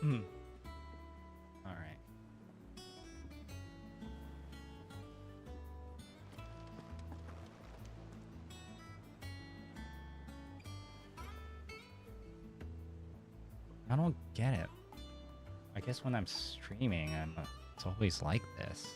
All right. I don't get it. I guess when I'm streaming, it's always like this.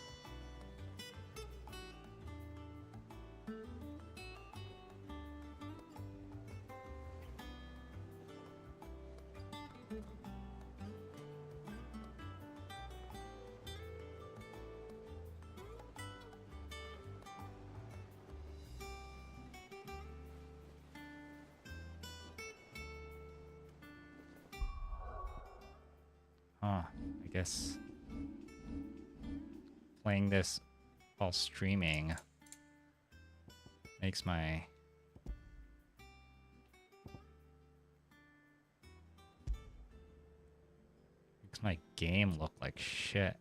I guess playing this while streaming makes my game look like shit.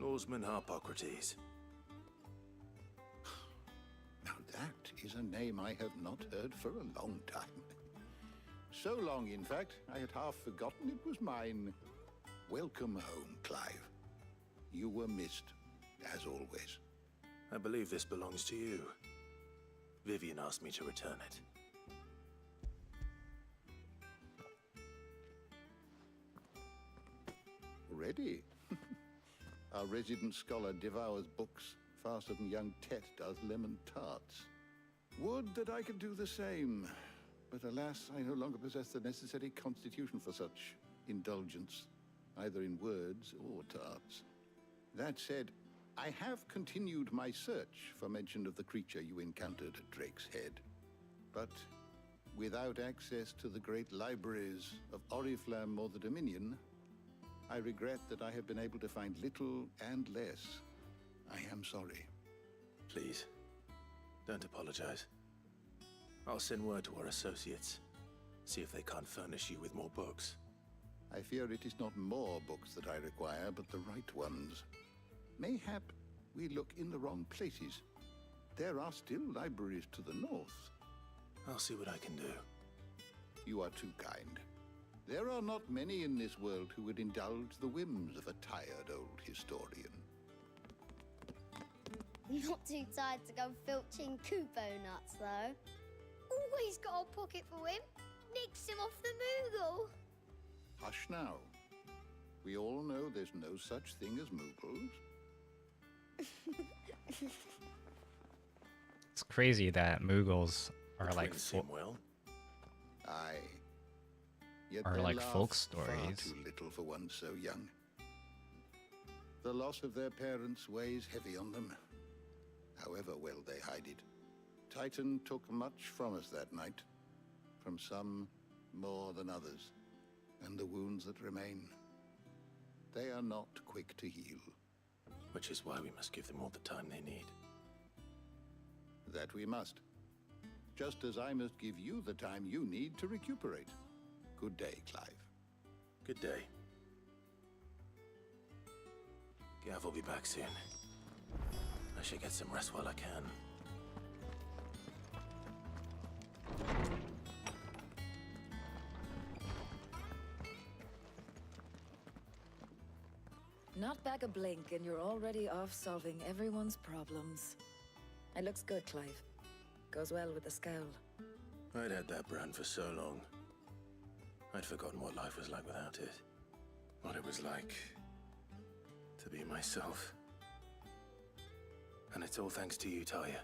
Lawsman Harpocrates. Now that is a name I have not heard for a long time. So long, in fact, I had half forgotten it was mine. Welcome home, Clive. You were missed, as always. I believe this belongs to you. Vivian asked me to return it. Already? Our resident scholar devours books faster than young Tet does lemon tarts. Would that I could do the same. But alas, I no longer possess the necessary constitution for such indulgence, either in words or tarts. That said, I have continued my search for mention of the creature you encountered at Drake's Head. But without access to the great libraries of Oriflamme or the Dominion, I regret that I have been able to find little and less. I am sorry. Please, don't apologize. I'll send word to our associates. See if they can't furnish you with more books. I fear it is not more books that I require, but the right ones. Mayhap we look in the wrong places. There are still libraries to the north. I'll see what I can do. You are too kind. There are not many in this world who would indulge the whims of a tired old historian. Not too tired to go filching Kupo nuts, though. Always got a pocket for him. Nicks him off the Moogle. Hush now. We all know there's no such thing as Moogles. It's crazy that Moogles are The like twins seem well. Aye. Yet Are they like laugh folk far stories. too little for one so young. The loss of their parents weighs heavy on them, however well they hide it. Titan took much from us that night, from some more than others, and the wounds that remain, they are not quick to heal. Which is why we must give them all the time they need. That we must. Just as I must give you the time you need to recuperate. Good day, Clive. Good day. Gav will be back soon. I should get some rest while I can. Not back a blink and you're already off solving everyone's problems. It looks good, Clive. Goes well with the scowl. I'd had that brand for so long. I'd forgotten what life was like without it. What it was like to be myself. And it's all thanks to you, Talia.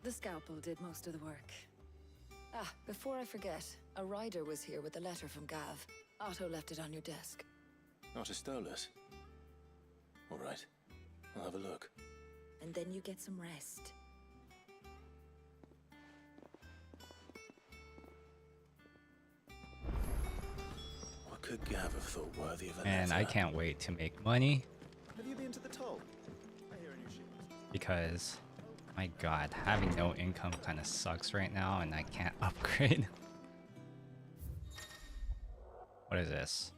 The scalpel did most of the work. Ah, before I forget, a rider was here with a letter from Gav. Otto left it on your desk. Not a stolus. All right. I'll have a look. And then you get some rest. What could Gav have thought worthy of a And I letter? can't wait to make money Have you been to the toll? I hear a new ship. because, my god, having no income kind of sucks right now and I can't upgrade. What is this?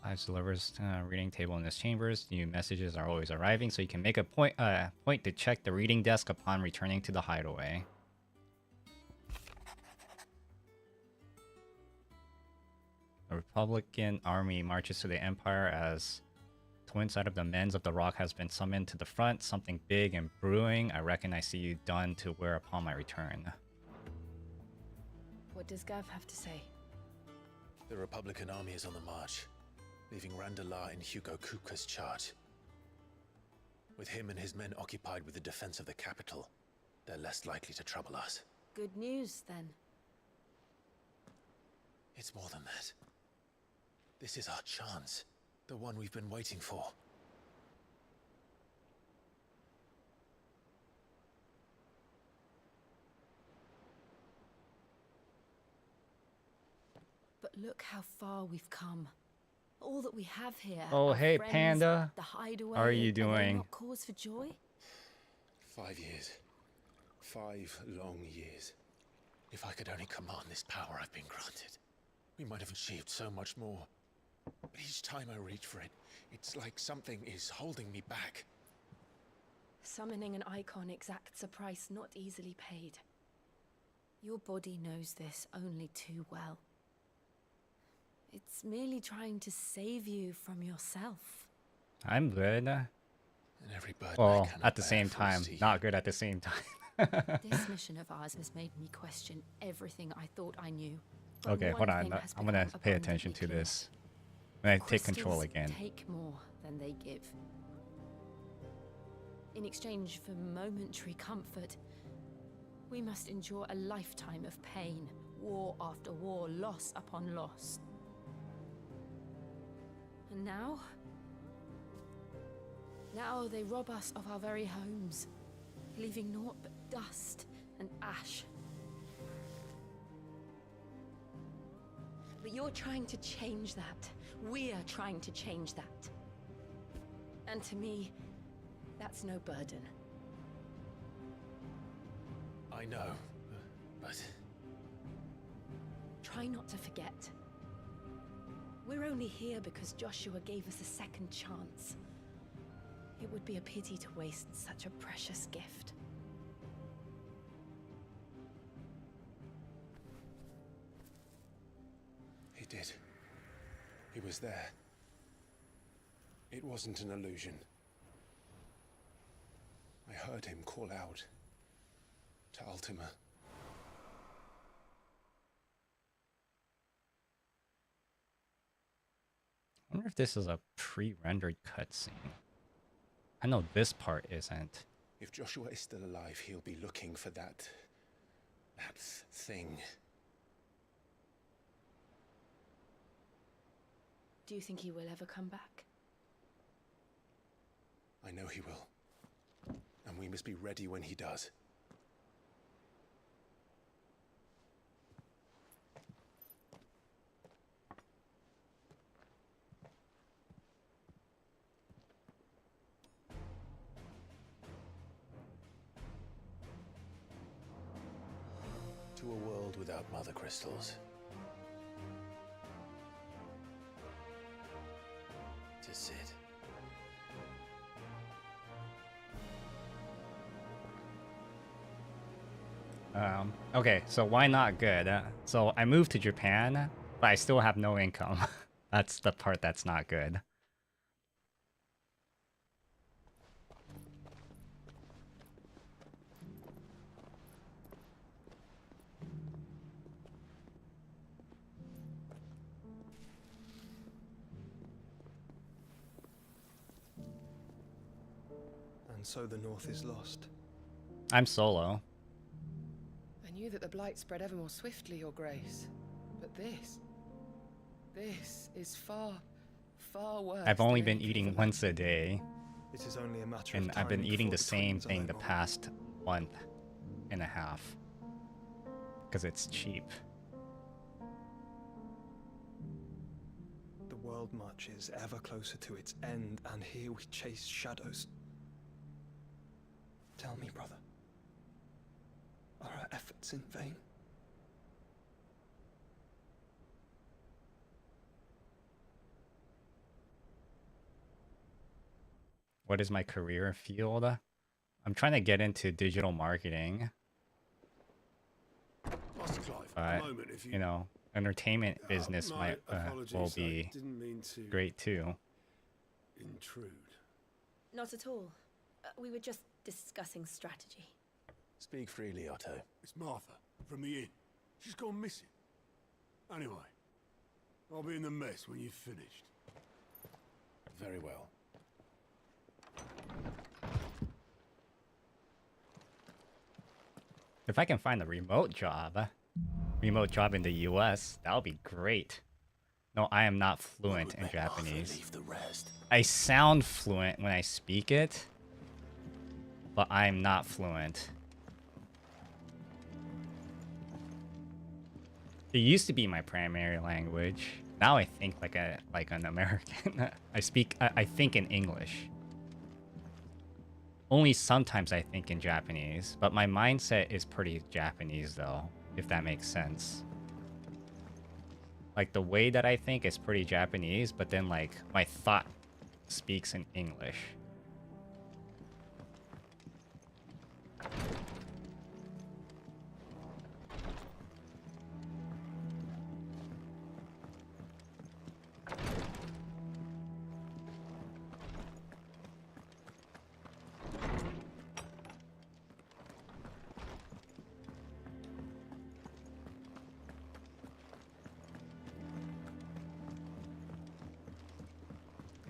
Lives delivers reading table in this chambers. New messages are always arriving, so you can make a point to check the reading desk upon returning to the hideaway. The Republican army marches to the Empire as twin side of the Men's of the Rock has been summoned to the front. Something big and brewing. I reckon I see you done to wear upon my return. What does Gav have to say? The Republican army is on the march, leaving Randalar in Hugo Kupka's charge. With him and his men occupied with the defense of the capital, they're less likely to trouble us. Good news, then. It's more than that. This is our chance, the one we've been waiting for. But look how far we've come. All that we have here. Oh, our hey, friends, Panda. The hideaway. How are you Are they doing? not cause for joy? 5 years. 5 long years. If I could only command this power I've been granted, we might have achieved so much more. But each time I reach for it, it's like something is holding me back. Summoning an icon exacts a price not easily paid. Your body knows this only too well. It's merely trying to save you from yourself. I'm good. And every burden I Well, cannot at the bear same for time, Steve. not good at the same time. This mission of ours has made me question everything I thought I knew. But Okay, one hold on. thing has I'm gonna become pay abundantly attention to clear. this. I'm gonna take control Crystals again. Take more than they give. In exchange for momentary comfort, we must endure a lifetime of pain, war after war, loss upon loss. And now? Now they rob us of our very homes, leaving naught but dust and ash. But you're trying to change that. We're trying to change that. And to me, that's no burden. I know, but Try not to forget. We're only here because Joshua gave us a second chance. It would be a pity to waste such a precious gift. he did. He was there. It wasn't an illusion. I heard him call out to Ultima. I wonder if this is a pre-rendered cutscene. I know this part isn't. If Joshua is still alive, he'll be looking for that thing. Do you think he will ever come back? I know he will. And we must be ready when he does. To a world without mother crystals. To Sid. Okay, so why not good? So I moved to Japan, but I still have no income. That's the part that's not good. And so the North is lost. I'm solo. I knew that the blight spread ever more swiftly, Your Grace. But this... This is far, far worse. I've only than been anything eating that- once a day, It is only a matter of and time I've been eating before the same twins are thing no the more. past month and a half. Because it's cheap. The world marches ever closer to its end, and here we chase shadows. Tell me, brother, are our efforts in vain? What is my career field? I'm trying to get into digital marketing, Master Clive, but, a moment if you know, entertainment business my might apologies, will I be didn't mean to great too. intrude. Not at all. We were just discussing strategy. Speak freely, Otto. It's Martha, from the inn. She's gone missing. Anyway, I'll be in the mess when you've finished. Very well. If I can find a remote job in the US, that would be great. No, I am not fluent in Japanese. Leave the rest. I sound fluent when I speak it, but I'm not fluent. It used to be my primary language. Now I think like an American. I think in English. Only sometimes I think in Japanese, but my mindset is pretty Japanese though, if that makes sense. Like the way that I think is pretty Japanese, but then like my thought speaks in English.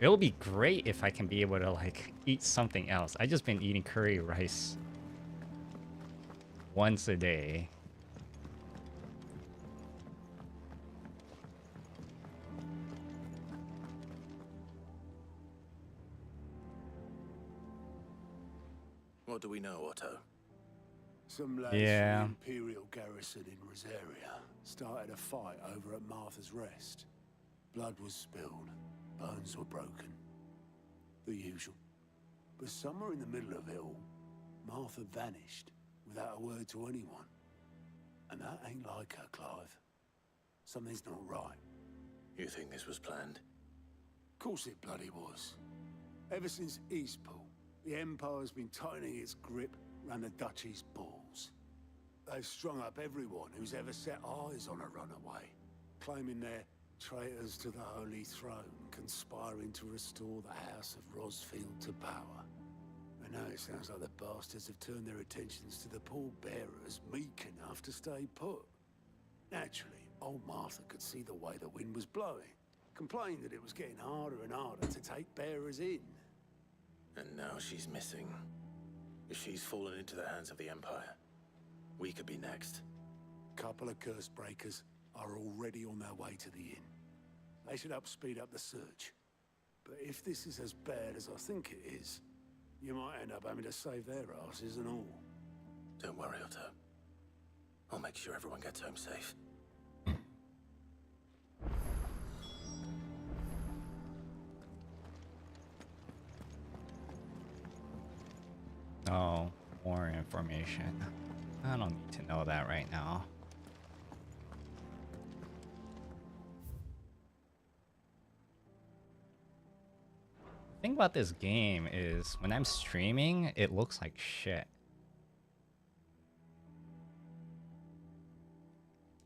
It would be great if I can be able to like eat something else. I just been eating curry rice once a day. What do we know, Otto? Some lads Yeah. from the Imperial garrison in Rosaria started a fight over at Martha's Rest. Blood was spilled, bones were broken. The usual. But somewhere in the middle of it all, Martha vanished without a word to anyone. And that ain't like her, Clive. Something's not right. You think this was planned? Of course it bloody was. Ever since Eastpool, the Empire's been tightening its grip round the Duchy's balls. They've strung up everyone who's ever set eyes on a runaway, claiming they're traitors to the Holy Throne, conspiring to restore the House of Rosfield to power. And now it sounds like the bastards have turned their attentions to the pallbearers meek enough to stay put. Naturally, old Martha could see the way the wind was blowing, complained that it was getting harder and harder to take bearers in. And now she's missing. If she's fallen into the hands of the Empire, we could be next. Couple of curse breakers are already on their way to the inn. They should speed up the search. But if this is as bad as I think it is, you might end up having to save their asses and all. Don't worry, Otto. I'll make sure everyone gets home safe. Oh, more information. I don't need to know that right now. The thing about this game is when I'm streaming, it looks like shit.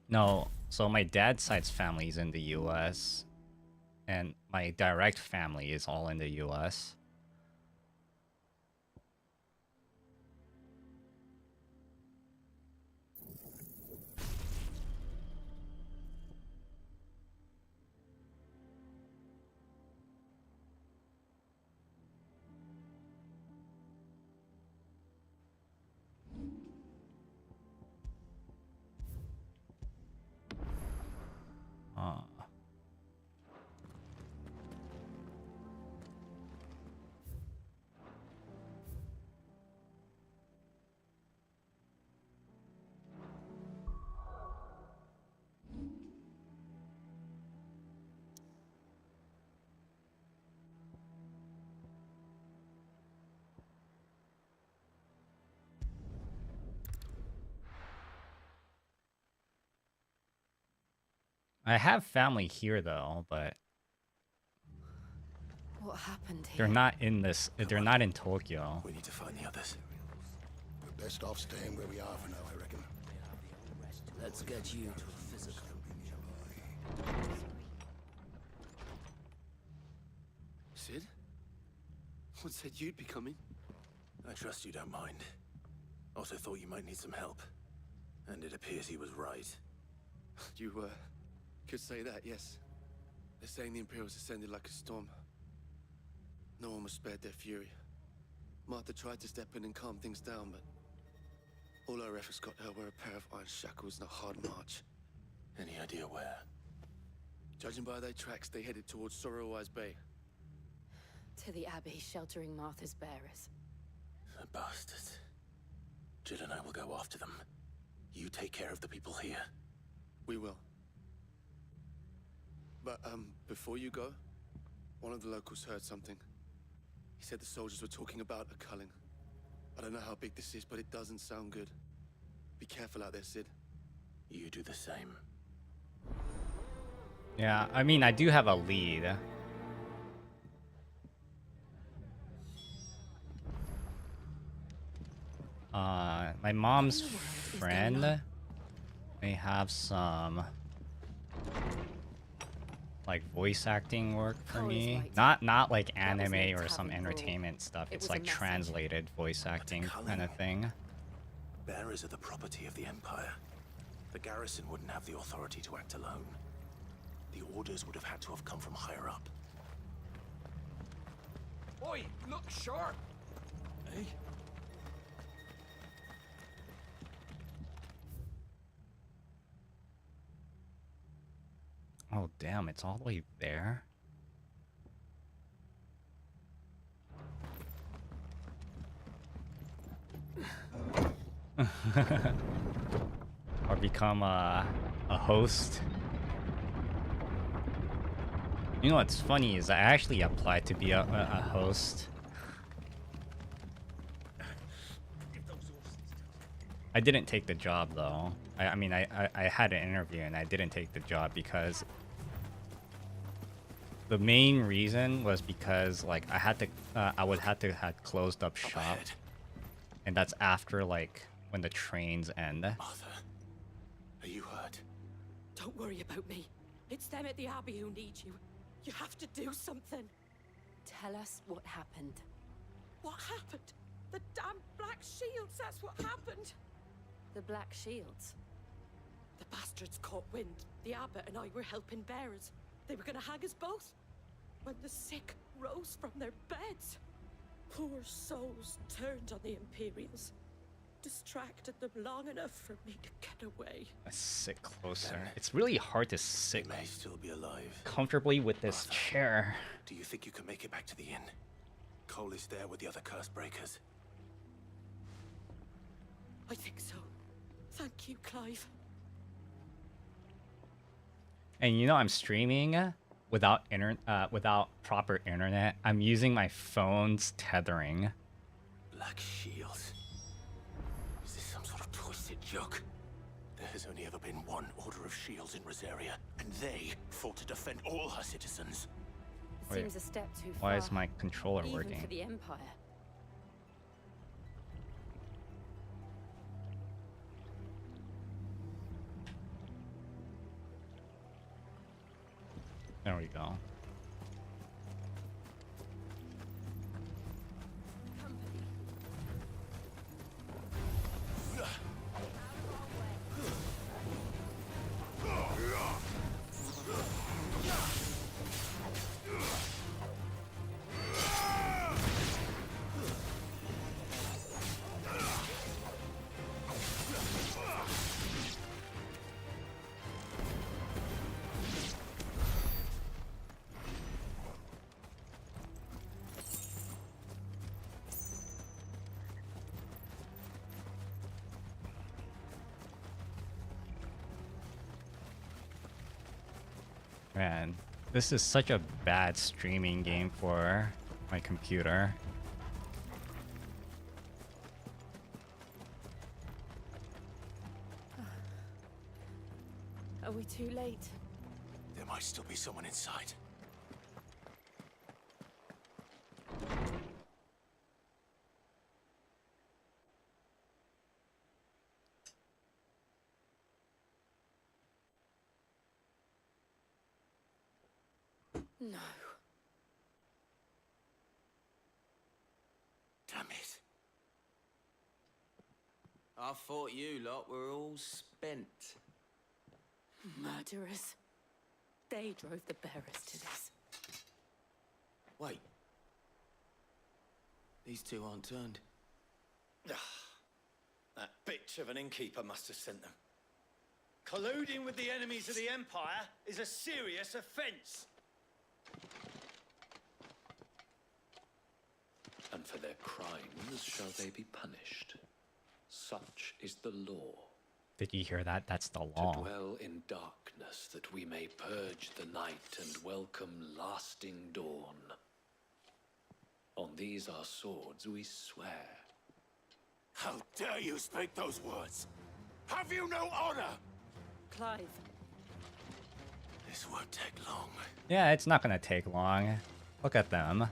No, so my dad's side's family is in the US, and my direct family is all in the US. I have family here though, but What happened here? they're not in this. They're not in Tokyo. We need to find the others. We're best off staying where we are for now, I reckon. Let's get you to a physical. Sid? What said you'd be coming? I trust you don't mind. Also thought you might need some help. And it appears he was right. You, could say that, yes. They're saying the Imperials ascended like a storm. No one was spared their fury. Martha tried to step in and calm things down, but all our efforts got her were a pair of iron shackles and a hard march. Any idea where? Judging by their tracks, they headed towards Sorrowwise Bay. To the Abbey, sheltering Martha's bearers. The bastards. Jill and I will go after them. You take care of the people here. We will. But, before you go, one of the locals heard something. He said the soldiers were talking about a culling. I don't know how big this is, but it doesn't sound good. Be careful out there, Sid. You do the same. Yeah, I mean, I do have a lead. My mom's friend may have some like voice acting work for me. Not like anime or some entertainment stuff. It's like translated voice acting kind of thing. Bearers are the property of the Empire. The garrison wouldn't have the authority to act alone. The orders would have had to have come from higher up. Oi, look sharp! Hey? Oh damn, it's all the way there. Or become a host. You know what's funny is I actually applied to be a host. I didn't take the job though. I mean I had an interview and I didn't take the job because the main reason was because like I would have to have closed up shop, and that's after like when the trains end. Martha, are you hurt? Don't worry about me. It's them at the Abbey who need you. You have to do something. Tell us what happened. What happened? The damn Black Shields, that's what happened. The Black Shields? The bastards caught wind. The abbot and I were helping bearers. They were gonna hang us both. When the sick rose from their beds, poor souls turned on the Imperials. Distracted them long enough for me to get away. Let's sit closer. It's really hard to sit They may still be alive. comfortably with this Martha, chair. Do you think you can make it back to the inn? Cole is there with the other curse breakers. I think so. Thank you, Clive. And you know I'm streaming without without proper internet. I'm using my phone's tethering. Black Shields. Is this some sort of twisted joke? There has only ever been one Order of Shields in Rosaria, and they fought to defend all her citizens. Wait, Seems a step too far. why is my controller even working? for the Empire. There we go. Man, this is such a bad streaming game for my computer. Are we too late? might still be someone inside. No. Damn it. I thought you lot were all spent. Murderers. They drove the bearers to this. Wait. These two aren't turned. That bitch of an innkeeper must have sent them. Colluding with the enemies of the Empire is a serious offense. And for their crimes shall they be punished. Such is the law. Did you hear that? That's the law. To dwell in darkness, that we may purge the night and welcome lasting dawn. On these our swords we swear. How dare you speak those words? Have you no honor? Clive. This won't take long. Yeah, it's not gonna take long. Look at them.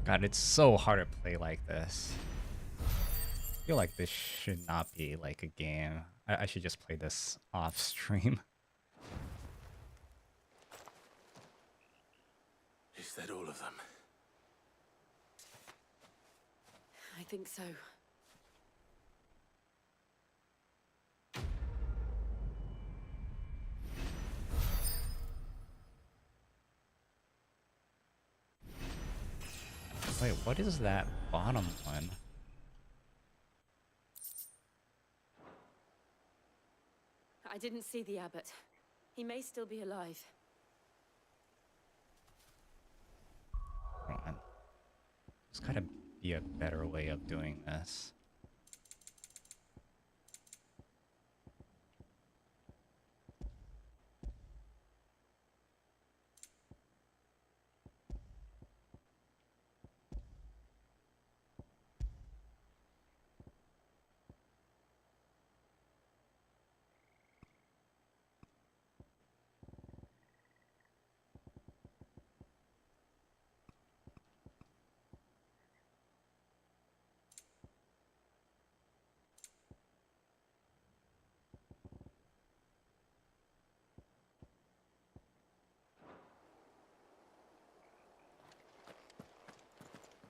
God, it's so hard to play like this. I feel like this should not be like a game. I should just play this off stream. Is that all of them? I think so. Wait, what is that bottom one? I didn't see the abbot. He may still be alive. Hold on. There's gotta be a better way of doing this.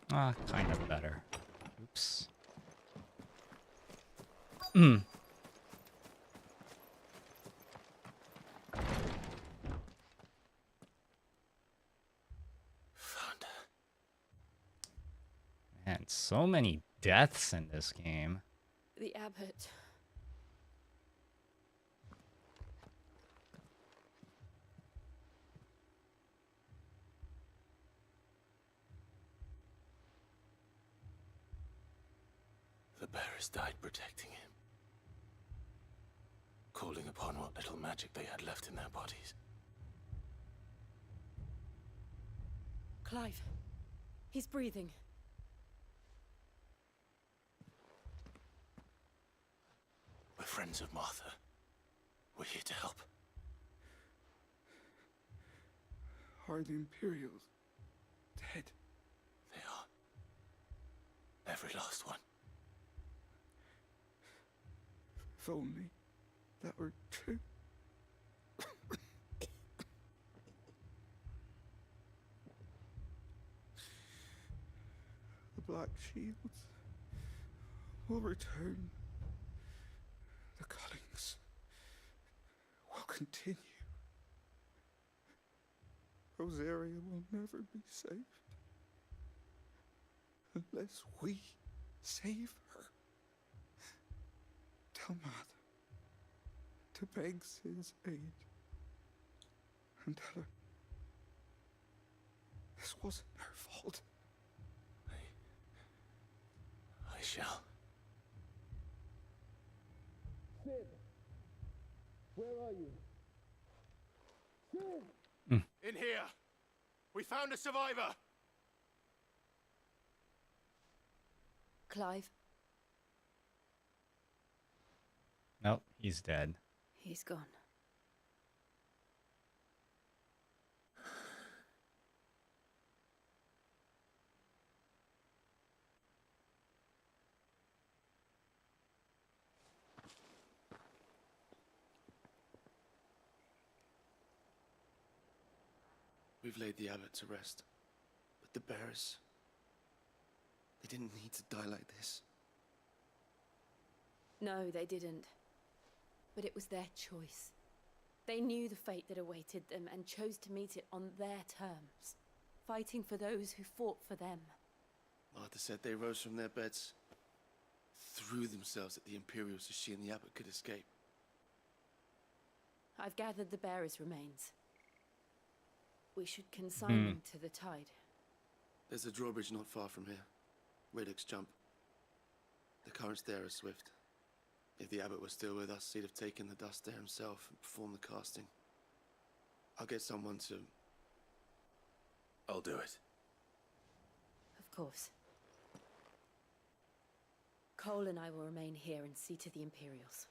Ah, kind of better. Oops. Hmm. Found her. Man, so many deaths in this game. The abbot. The bearers died protecting him, calling upon what little magic they had left in their bodies. Clive. He's breathing. We're friends of Martha. We're here to help. Are the Imperials dead? They are. Every last one. If only that were true. The Black Shields will return. The Cullings will continue, Rosaria will never be saved unless we save her. Tell Mother to beg his aid and tell her this wasn't her fault. I shall. Sid! Where are you? Sid! In here! We found a survivor! Clive, Nope, he's dead. he's gone. We've laid the abbot to rest. But the bearers, they didn't need to die like this. No, they didn't. But it was their choice. They knew the fate that awaited them and chose to meet it on their terms, fighting for those who fought for them. Martha said they rose from their beds, threw themselves at the Imperials so she and the abbot could escape. I've gathered the bearers' remains. We should consign them to the tide. There's a drawbridge not far from here. Radix jump. The currents there are swift. If the abbot was still with us, he'd have taken the dust there himself and performed the casting. I'll get someone to... I'll do it. Of course. Cole and I will remain here and see to the Imperials.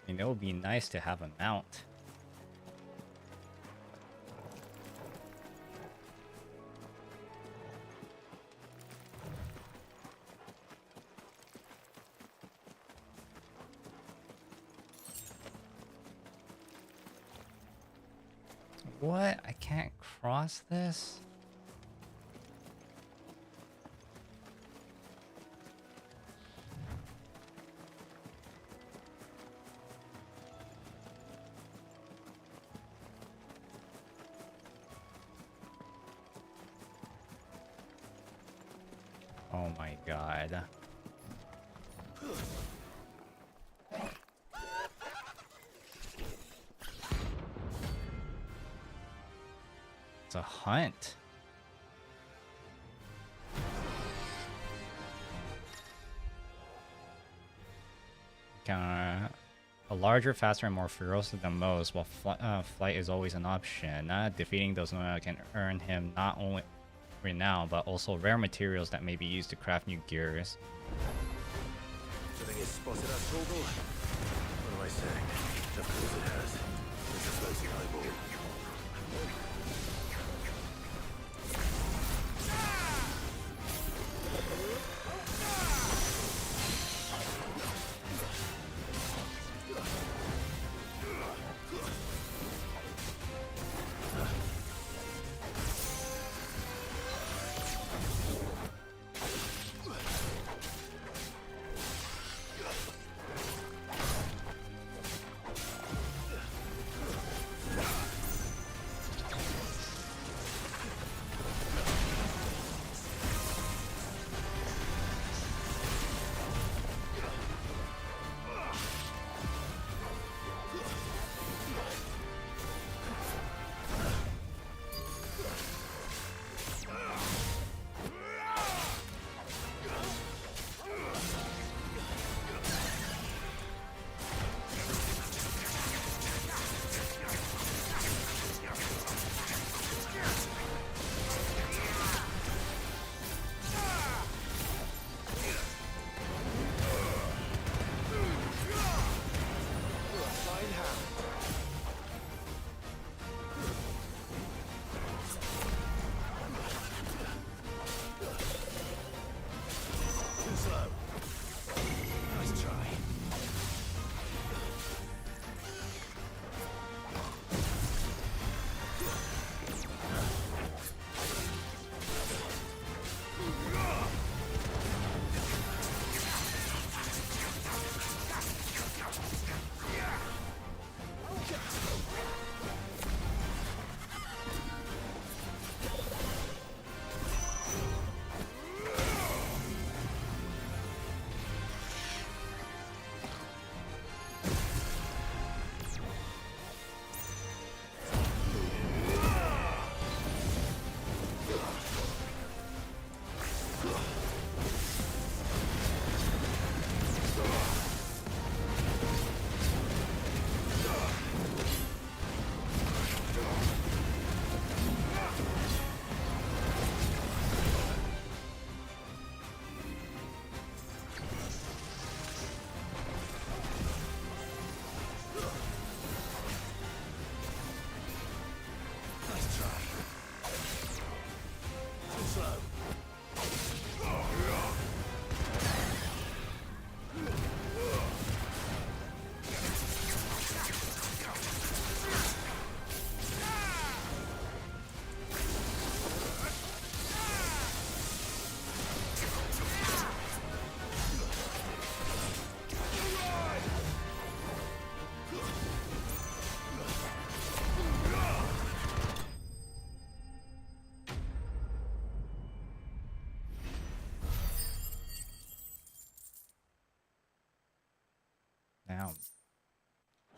I mean, it would be nice to have a mount. What? I can't cross this? Oh my god. It's a hunt. A larger, faster, and more ferocious than most, while flight is always an option. Defeating those can earn him not only renown, but also rare materials that may be used to craft new gears. Do you think it's spotted us, Torgal? What am I saying? Of course it has. It's a floating eyeball.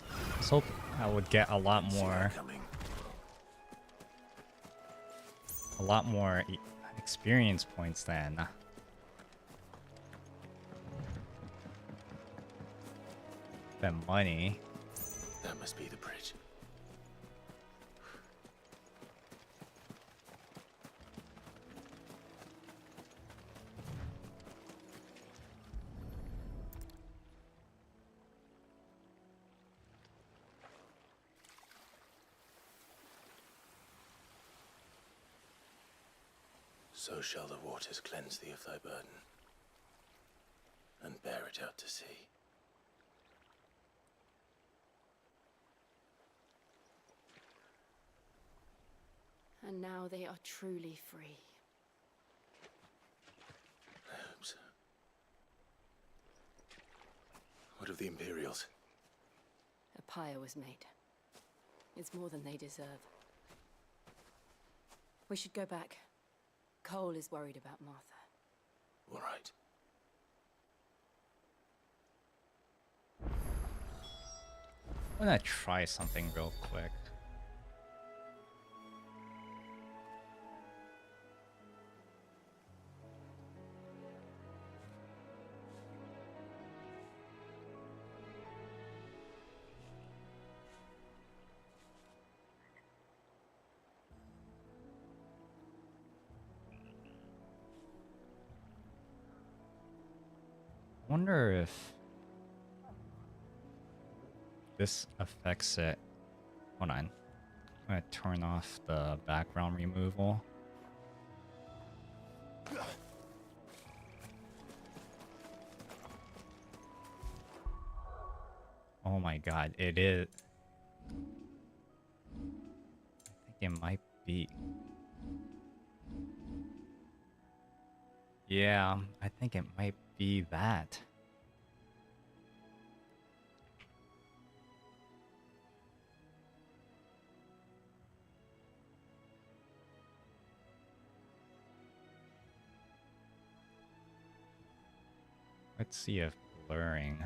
I was hoping I would get a lot more experience points then. Than money. That must be the bridge. So shall the waters cleanse thee of thy burden, and bear it out to sea. And now they are truly free. I hope so. What of the Imperials? A pyre was made. It's more than they deserve. We should go back. Cole is worried about Martha. All right. I'm gonna try something real quick. Wonder if this affects it. Hold on. I'm gonna turn off the background removal. Oh my god, it is. I think it might be. Yeah, I think it might be that. Let's see if blurring.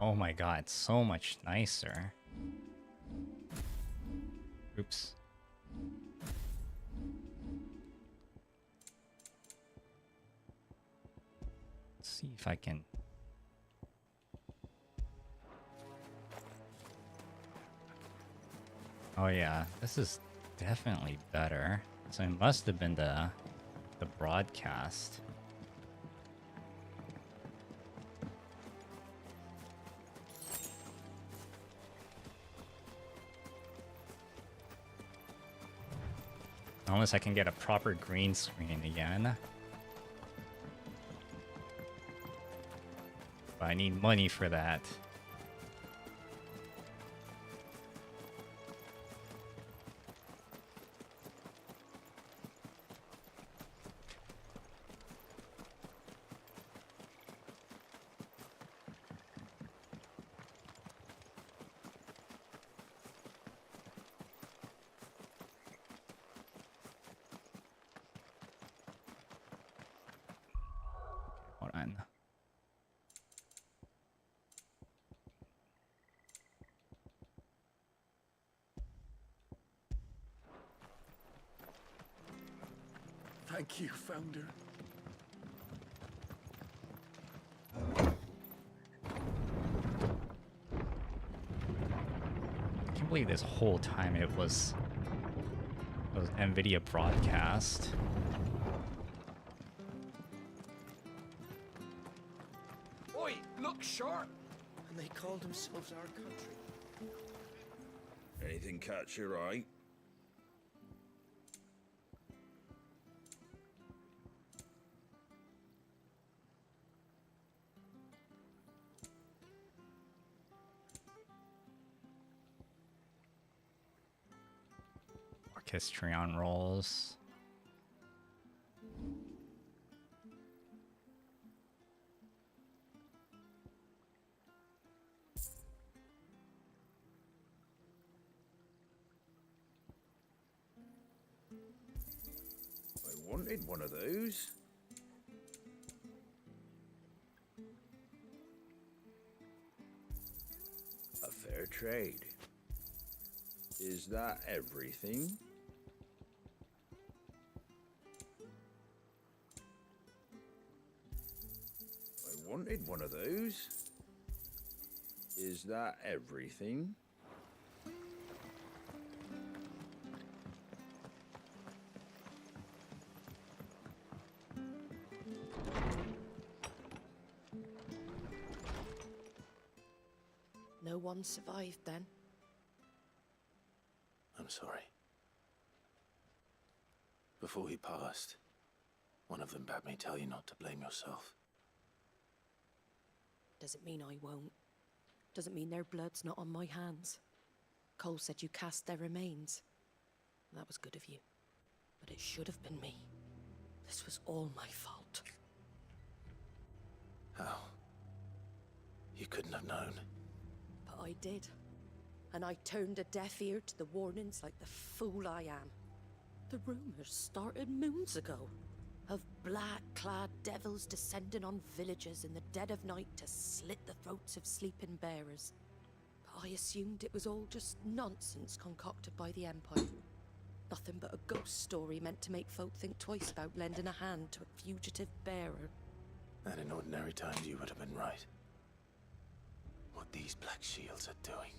Oh my god, so much nicer. Oops. Let's see if I can... Oh yeah, this is definitely better. So it must have been the broadcast. Unless I can get a proper green screen again. But I need money for that. Hold on. Thank you, Founder. I can't believe this whole time it was NVIDIA broadcast. Oi, look sharp! And they call themselves our country. Anything catch your eye? Work history on rolls. I wanted one of those. A fair trade. Is that everything? I wanted one of those. Is that everything? No one survived then. I'm sorry. Before he passed, one of them bade me tell you not to blame yourself. Doesn't mean I won't. Doesn't mean their blood's not on my hands. Cole said you cast their remains. That was good of you. But it should have been me. This was all my fault. How? You couldn't have known. But I did. And I turned a deaf ear to the warnings like the fool I am. The rumors started moons ago. Of black-clad devils descending on villages in the dead of night to slit the throats of sleeping bearers. But I assumed it was all just nonsense concocted by the Empire. Nothing but a ghost story meant to make folk think twice about lending a hand to a fugitive bearer. And in ordinary times you would have been right. What these Black Shields are doing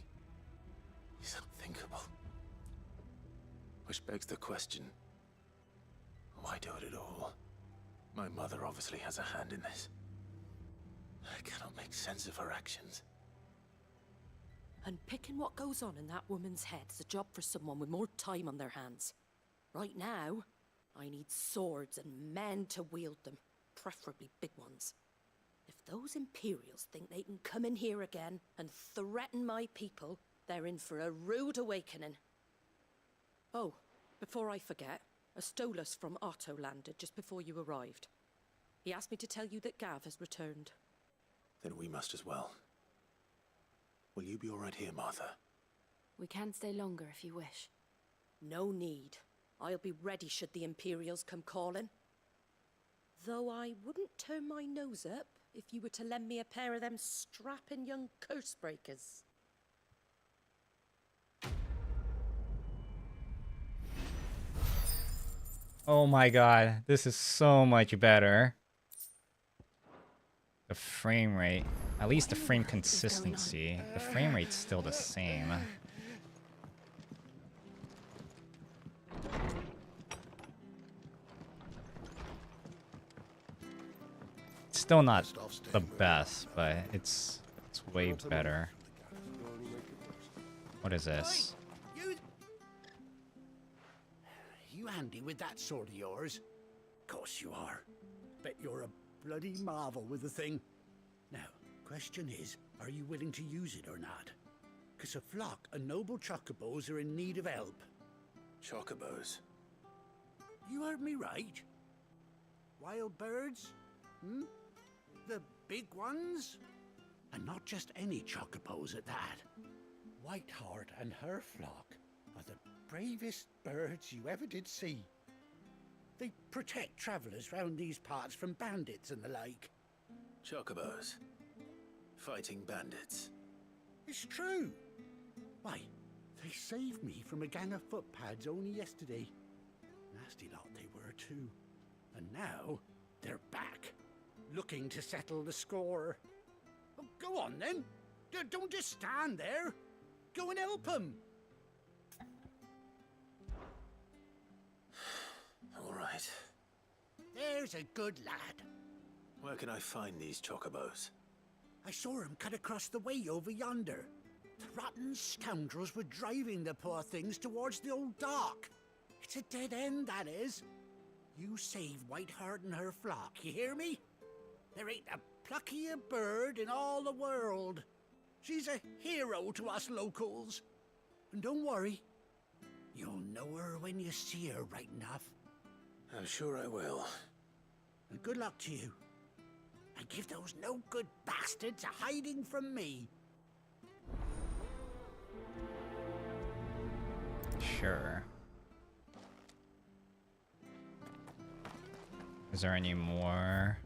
is unthinkable. Which begs the question, why do it at all? My mother obviously has a hand in this. I cannot make sense of her actions. And picking what goes on in that woman's head is a job for someone with more time on their hands. Right now, I need swords and men to wield them, preferably big ones. If those Imperials think they can come in here again and threaten my people, they're in for a rude awakening. Oh, before I forget, a Stolas from Otto landed just before you arrived. He asked me to tell you that Gav has returned. Then we must as well. Will you be all right here, Martha? We can stay longer if you wish. No need. I'll be ready should the Imperials come calling. Though I wouldn't turn my nose up if you were to lend me a pair of them strapping young curse breakers. Oh my god, this is so much better. The frame rate, at least the frame consistency. The frame rate's still the same. It's still not the best, but it's way better. What is this? You handy with that sword of yours? Course you are. Bet you're a bloody marvel with the thing. Now, question is, are you willing to use it or not? 'Cause a flock of noble chocobos are in need of help. Chocobos? You heard me right. Wild birds? Hmm? The big ones? And not just any chocobos at that. Whiteheart and her flock are the bravest birds you ever did see. They protect travellers round these parts from bandits and the like. Chocobos. Fighting bandits. It's true. Why, they saved me from a gang of footpads only yesterday. Nasty lot they were too. And now, they're back, looking to settle the score. Oh, go on then. Don't just stand there. Go and help them. All right. There's a good lad. Where can I find these chocobos? I saw him cut across the way over yonder. The rotten scoundrels were driving the poor things towards the old dock. It's a dead end, that is. You save Whiteheart and her flock, you hear me? There ain't a pluckier bird in all the world. She's a hero to us locals. And don't worry, you'll know her when you see her right enough. I'm sure I will. And good luck to you. And give those no-good bastards a hiding from me. Sure. Is there any more?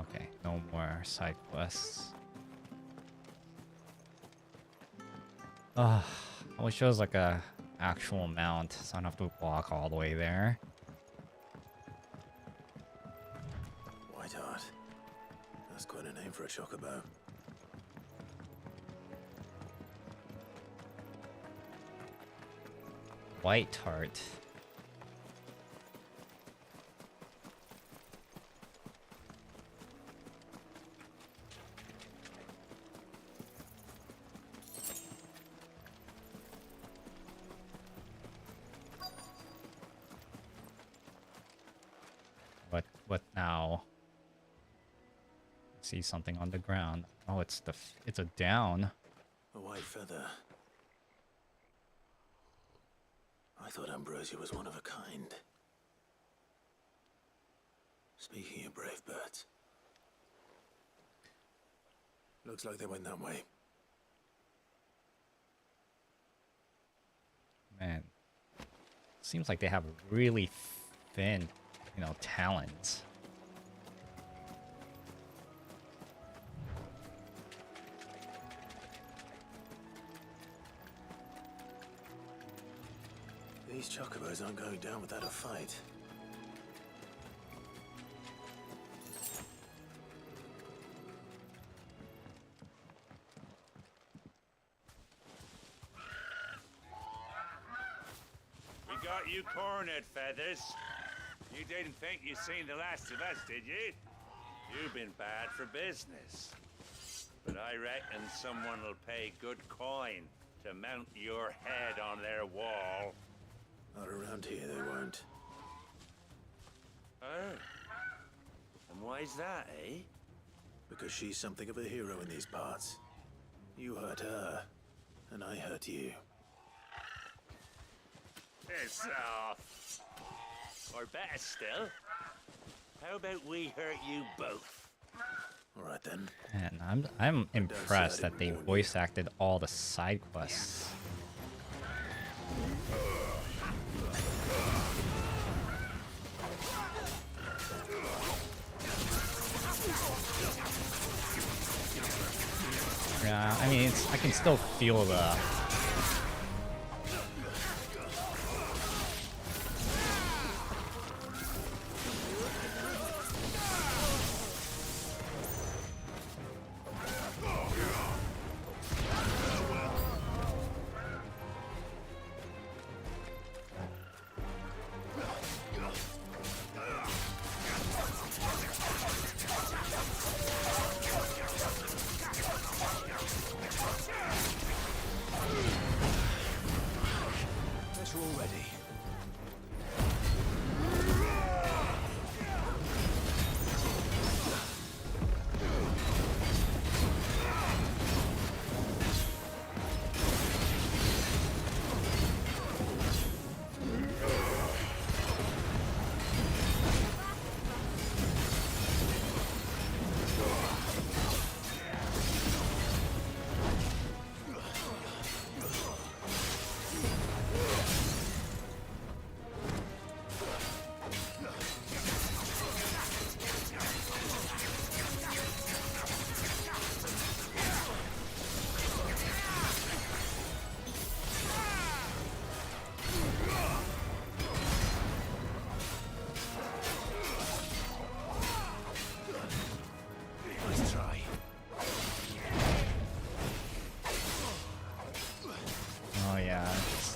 Okay, no more side quests. I wish there was like a actual mount, so I don't have to walk all the way there. Whiteheart. That's quite a name for a chocobo. Whiteheart. What now? I see something on the ground. Oh, it's a down. A white feather. I thought Ambrosia was one of a kind. Speaking of brave birds. Looks like they went that way. Man. Seems like they have really thin, talons. These chocobos aren't going down without a fight. We got you cornered, Feathers. You didn't think you'd seen the last of us, did you? You've been bad for business. But I reckon someone will pay good coin to mount your head on their wall. Not around here, they won't. Oh. And why's that, eh? Because she's something of a hero in these parts. You hurt her, and I hurt you. Piss off. Or better still, how about we hurt you both? All right then. Man, I'm impressed that they voice acted all the side quests. Yeah, I mean, I can still feel the...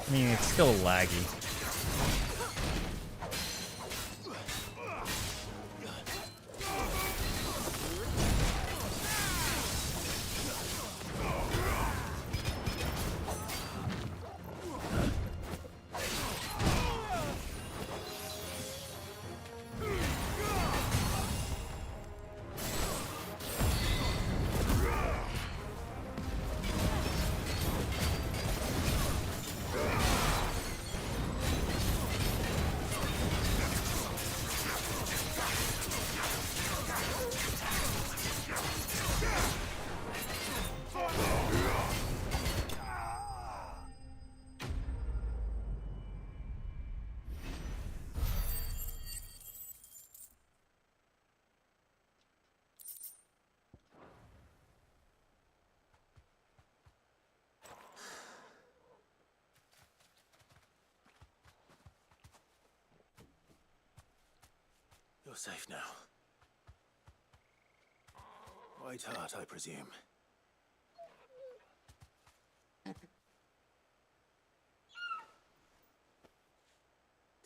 I mean, it's still laggy. safe now. White Hart, I presume. Do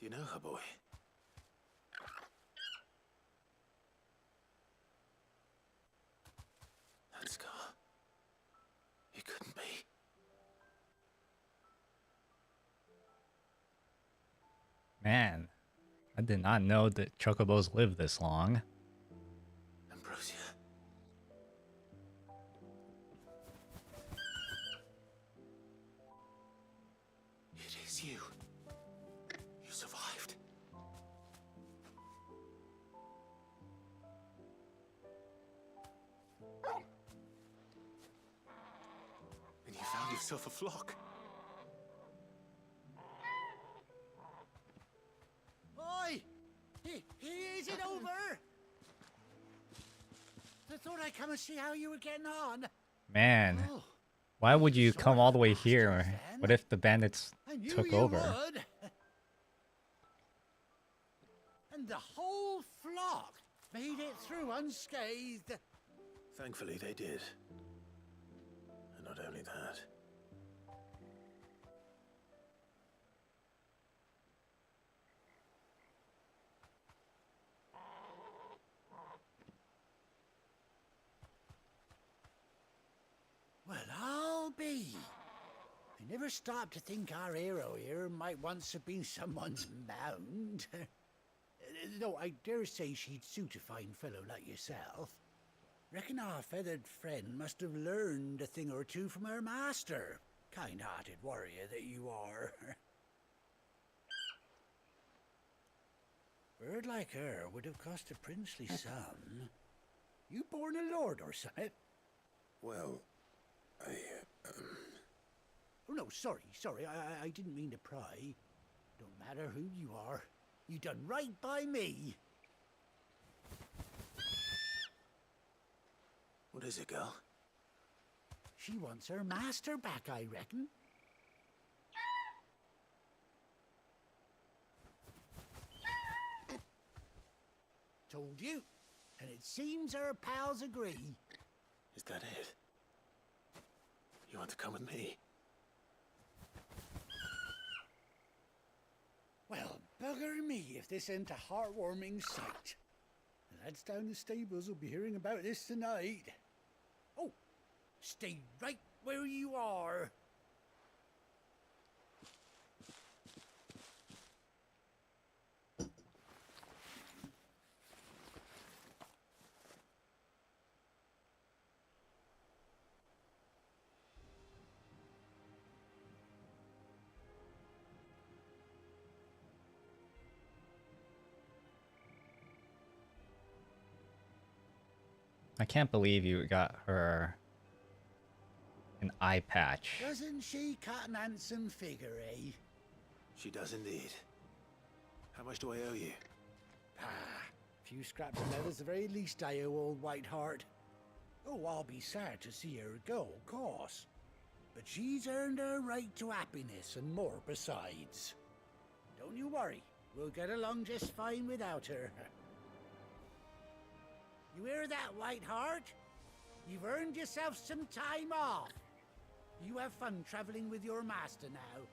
you know her, boy? That scar. It couldn't be. Man, I did not know that chocobos live this long. Ambrosia. It is you. You survived. And you found yourself a flock. Oi! Is it over? I thought I'd come and see how you were getting on. Man, why would you come all the way here? What if the bandits took over? Would. And the whole flock made it through unscathed. Thankfully, they did. And not only that. Well, I'll be. I never stopped to think our hero here might once have been someone's mound. Though I dare say she'd suit a fine fellow like yourself. Reckon our feathered friend must have learned a thing or two from her master. Kind-hearted warrior that you are. Bird like her would have cost a princely sum. You born a lord or something? Well, Oh, no, sorry. I didn't mean to pry. Don't matter who you are. You done right by me. What is it, girl? She wants her master back, I reckon. Told you. And it seems her pals agree. Is that it? You want to come with me? Well, bugger me if this ain't a heartwarming sight. The lads down the stables will be hearing about this tonight. Oh, stay right where you are. I can't believe you got her an eye patch. Doesn't she cut an handsome figure, eh? She does indeed. How much do I owe you? A few scraps of leather's the very least I owe old White Hart. Oh, I'll be sad to see her go, of course. But she's earned her right to happiness and more besides. Don't you worry, we'll get along just fine without her. You hear that, White Hart? You've earned yourself some time off. You have fun traveling with your master now.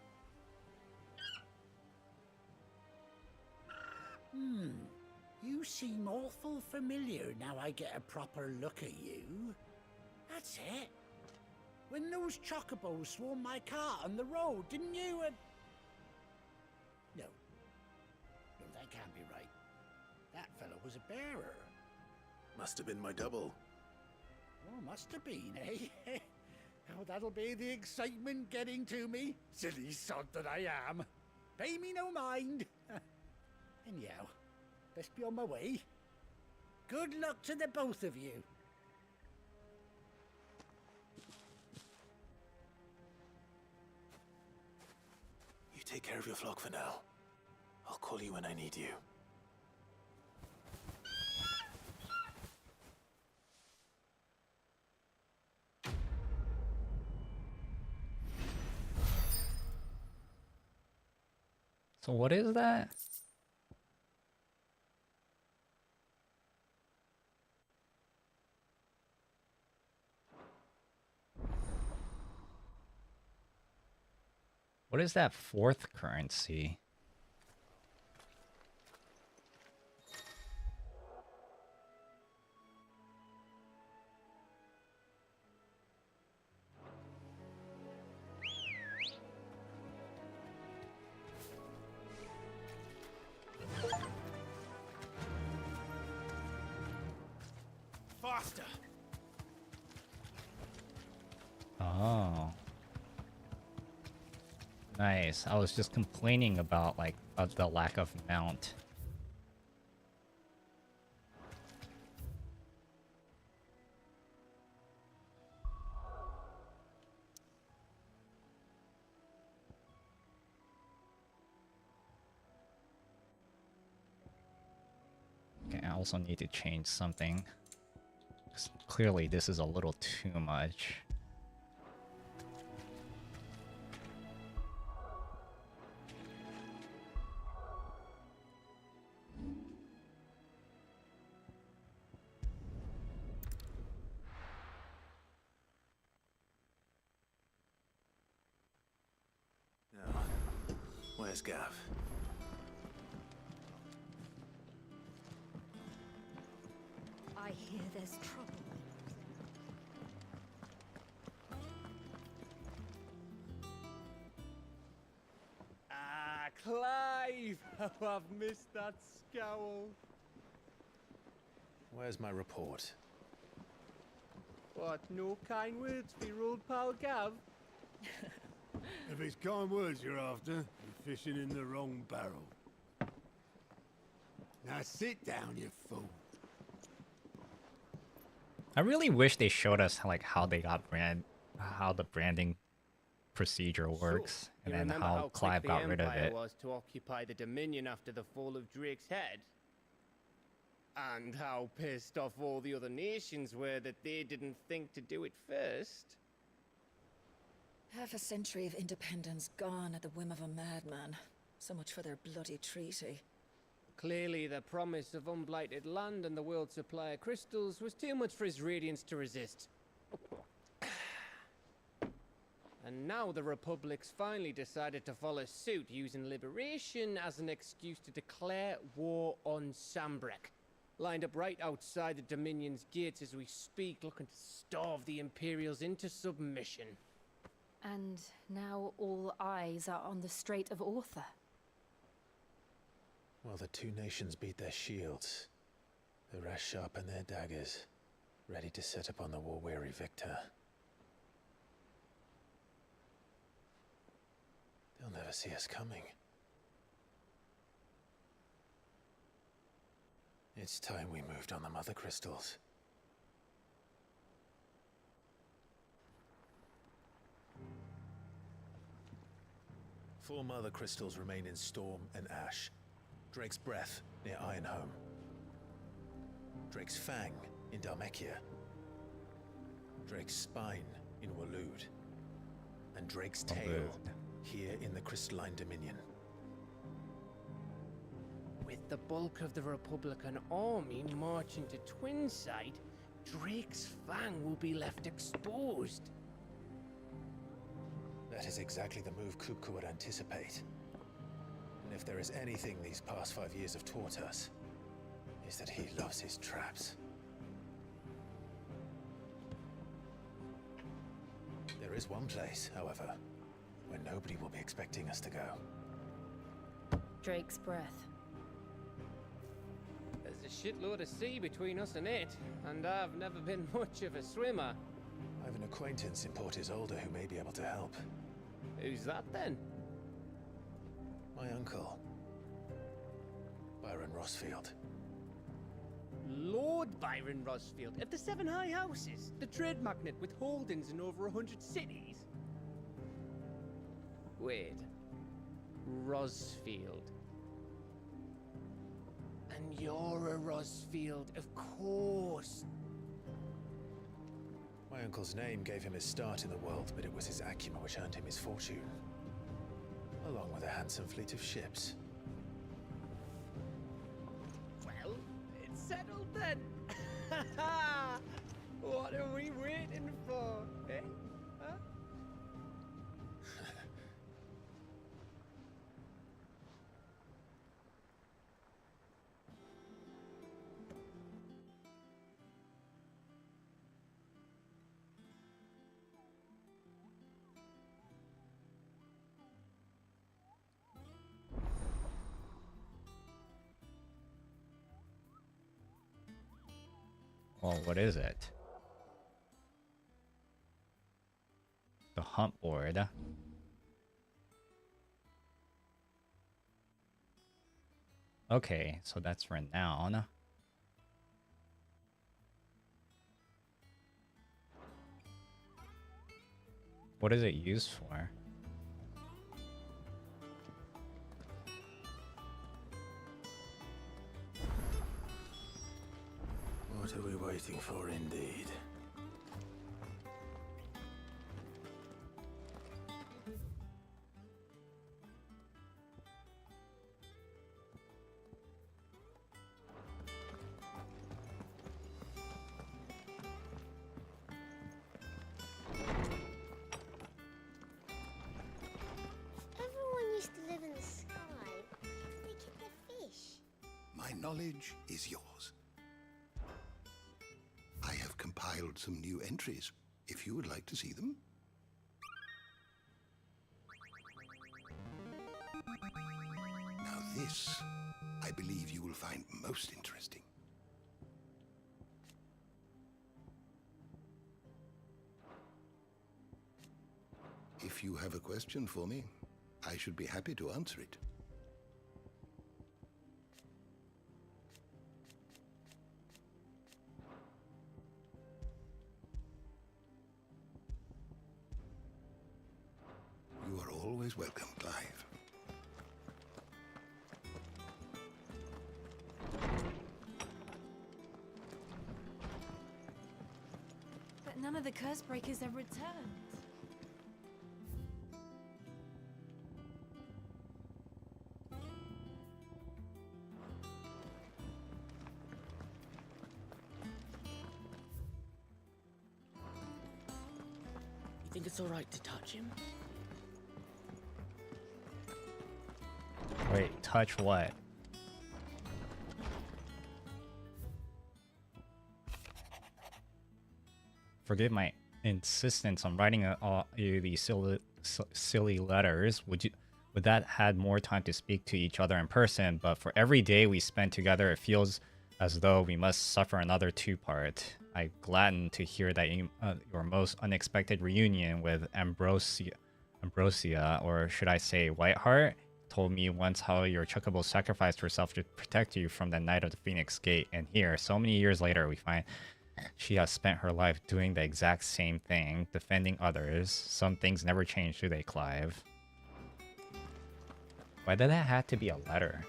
You seem awful familiar now I get a proper look at you. That's it. When those chocobos swarmed my cart on the road, didn't you? No, that can't be right. That fellow was a bearer. Must have been my double. Oh, must have been, eh? Oh, that'll be the excitement getting to me. Silly sod that I am. Pay me no mind. Anyhow, best be on my way. Good luck to the both of you. You take care of your flock for now. I'll call you when I need you. So what is that? What is that fourth currency? Faster! Oh. Nice. I was just complaining about like the lack of mount. Okay, I also need to change something. 'Cause clearly this is a little too much. Now, where's Gav? I hear there's trouble. Ah, Clive! How I've missed that scowl. Where's my report? What, no kind words for your old pal Gav? If it's kind words you're after, you're fishing in the wrong barrel. Now sit down, you fool. I really wish they showed us like how they got how the branding procedure works, and then remember how Clive quick got the rid of Empire it. was to occupy the Dominion after the fall of Drake's head? And how pissed off all the other nations were that they didn't think to do it first? Half a century of independence gone at the whim of a madman. So much for their bloody treaty. Clearly, the promise of unblighted land and the world's supply of crystals was too much for his radiance to resist. And now the Republic's finally decided to follow suit, using liberation as an excuse to declare war on Sambrek. Lined up right outside the Dominion's gates as we speak, looking to starve the Imperials into submission. And now all eyes are on the Strait of Author. While the two nations beat their shields, the rest sharpen their daggers, ready to set upon the war-weary victor. They'll never see us coming. It's time we moved on the mother crystals. Four mother crystals remain in Storm and Ash. Drake's Breath near Ironhome. Drake's Fang in Dhalmekia. Drake's Spine in Waloed. And Drake's Tail here in the Crystalline Dominion. With the bulk of the Republican army marching to Twinside, Drake's Fang will be left exposed. That is exactly the move Kupka would anticipate. And if there is anything these past 5 years have taught us, is that he loves his traps. There is one place, however, where nobody will be expecting us to go. Drake's Breath. There's a shitload of sea between us and it, and I've never been much of a swimmer. I have an acquaintance in Port Isolde who may be able to help. Who's that then? My uncle, Byron Rossfield. Lord Byron Rossfield of the Seven High Houses, the trade magnate with holdings in over 100 cities. Wait, Rossfield. And you're a Rossfield, of course. My uncle's name gave him his start in the world, but it was his acumen which earned him his fortune, along with a handsome fleet of ships. Well, it's settled then. What are we waiting for, eh? Huh? Well, what is it? The hump board. Okay, so that's renown. What is it used for? What are we waiting for, indeed? Everyone used to live in the sky. Where did they keep their fish? My knowledge is yours. I have compiled some new entries, if you would like to see them. Now this, I believe you will find most interesting. If you have a question for me, I should be happy to answer it. You are always welcome, Clive. But none of the curse breakers have returned. You think it's all right to touch him? Wait, touch what? Forgive my insistence on writing all you these silly letters. Would that had more time to speak to each other in person? But for every day we spend together, it feels as though we must suffer another two-part. I gladden to hear that your most unexpected reunion with Ambrosia, or should I say Whiteheart, told me once how your Chocobo sacrificed herself to protect you from the Night of the Phoenix Gate. And here, so many years later, we find she has spent her life doing the exact same thing, defending others. Some things never change, do they, Clive? Why did that have to be a letter?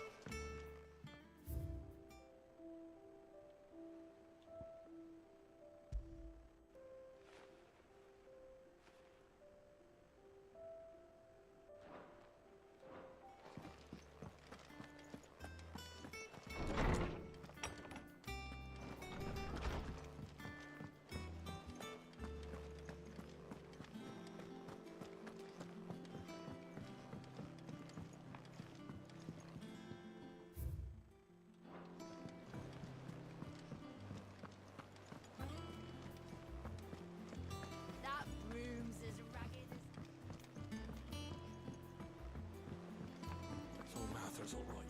That room's as ragged as... So Martha's all right.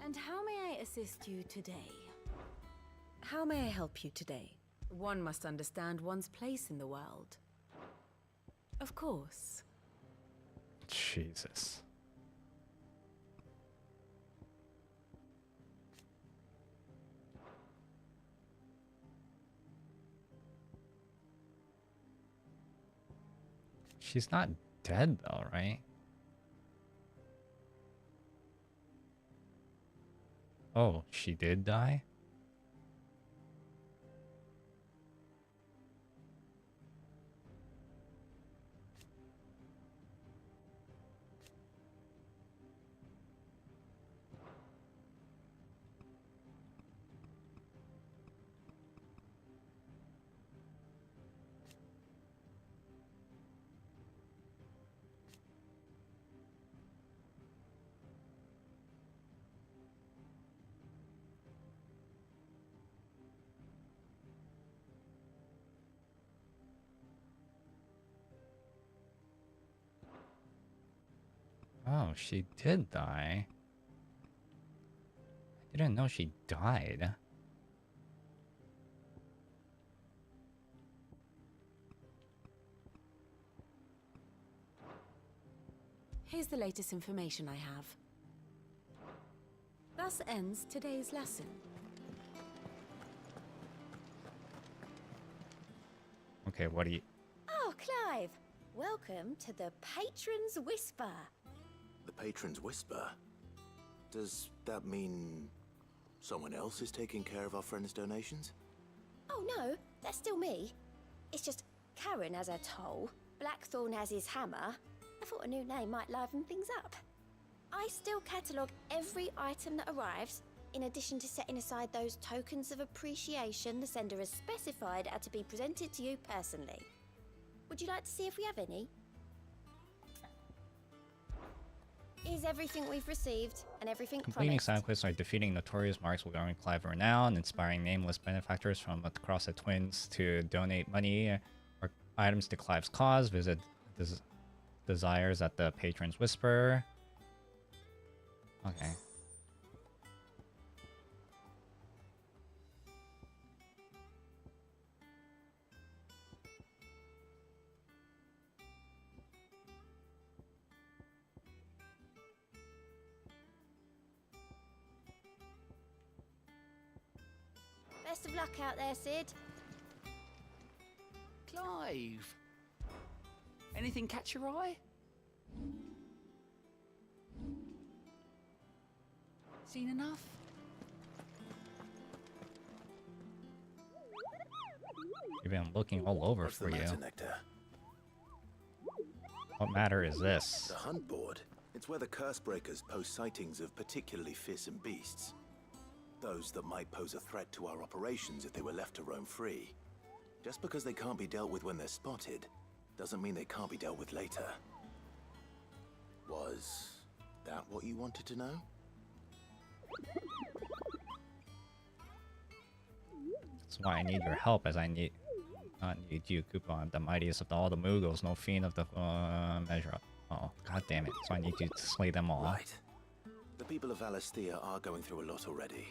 And how may I assist you today? How may I help you today? One must understand one's place in the world. Of course. Jesus. She's not dead though, right? Oh, she did die? Oh, she did die. I didn't know she died. Here's the latest information I have. Thus ends today's lesson. Okay, what do you... Oh, Clive! Welcome to the Patron's Whisper. The Patron's Whisper? Does that mean someone else is taking care of our friends' donations? Oh no, that's still me. It's just Karen has her toll, Blackthorn has his hammer. I thought a new name might liven things up. I still catalogue every item that arrives, in addition to setting aside those tokens of appreciation the sender has specified are to be presented to you personally. Would you like to see if we have any? Is everything we've received and everything Completing promised? side quests like defeating notorious marks regarding Clive renown, inspiring nameless benefactors from across the twins to donate money or items to Clive's cause, visit desires at the Patron's Whisper. Okay. Best of luck out there, Sid. Clive! Anything catch your eye? Seen enough? You've been looking all over What's for the you. matter, Nectar? What matter is this? The hunt board. It's where the curse breakers post sightings of particularly fearsome beasts. Those that might pose a threat to our operations if they were left to roam free. Just because they can't be dealt with when they're spotted, doesn't mean they can't be dealt with later. Was that what you wanted to know? That's why I need your help, as I need you, Coupon, the mightiest of all the Moogles, no fiend of the measure. Oh, god damn it. So I need you to slay them all. Right. The people of Valisthea are going through a lot already.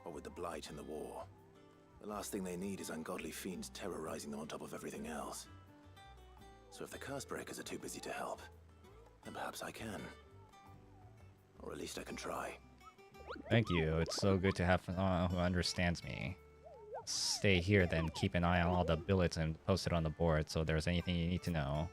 What with the Blight and the war. The last thing they need is ungodly fiends terrorizing them on top of everything else. So if the curse breakers are too busy to help, then perhaps I can. Or at least I can try. Thank you. It's so good to have someone who understands me. Stay here, then keep an eye on all the billets and post it on the board so there's anything you need to know.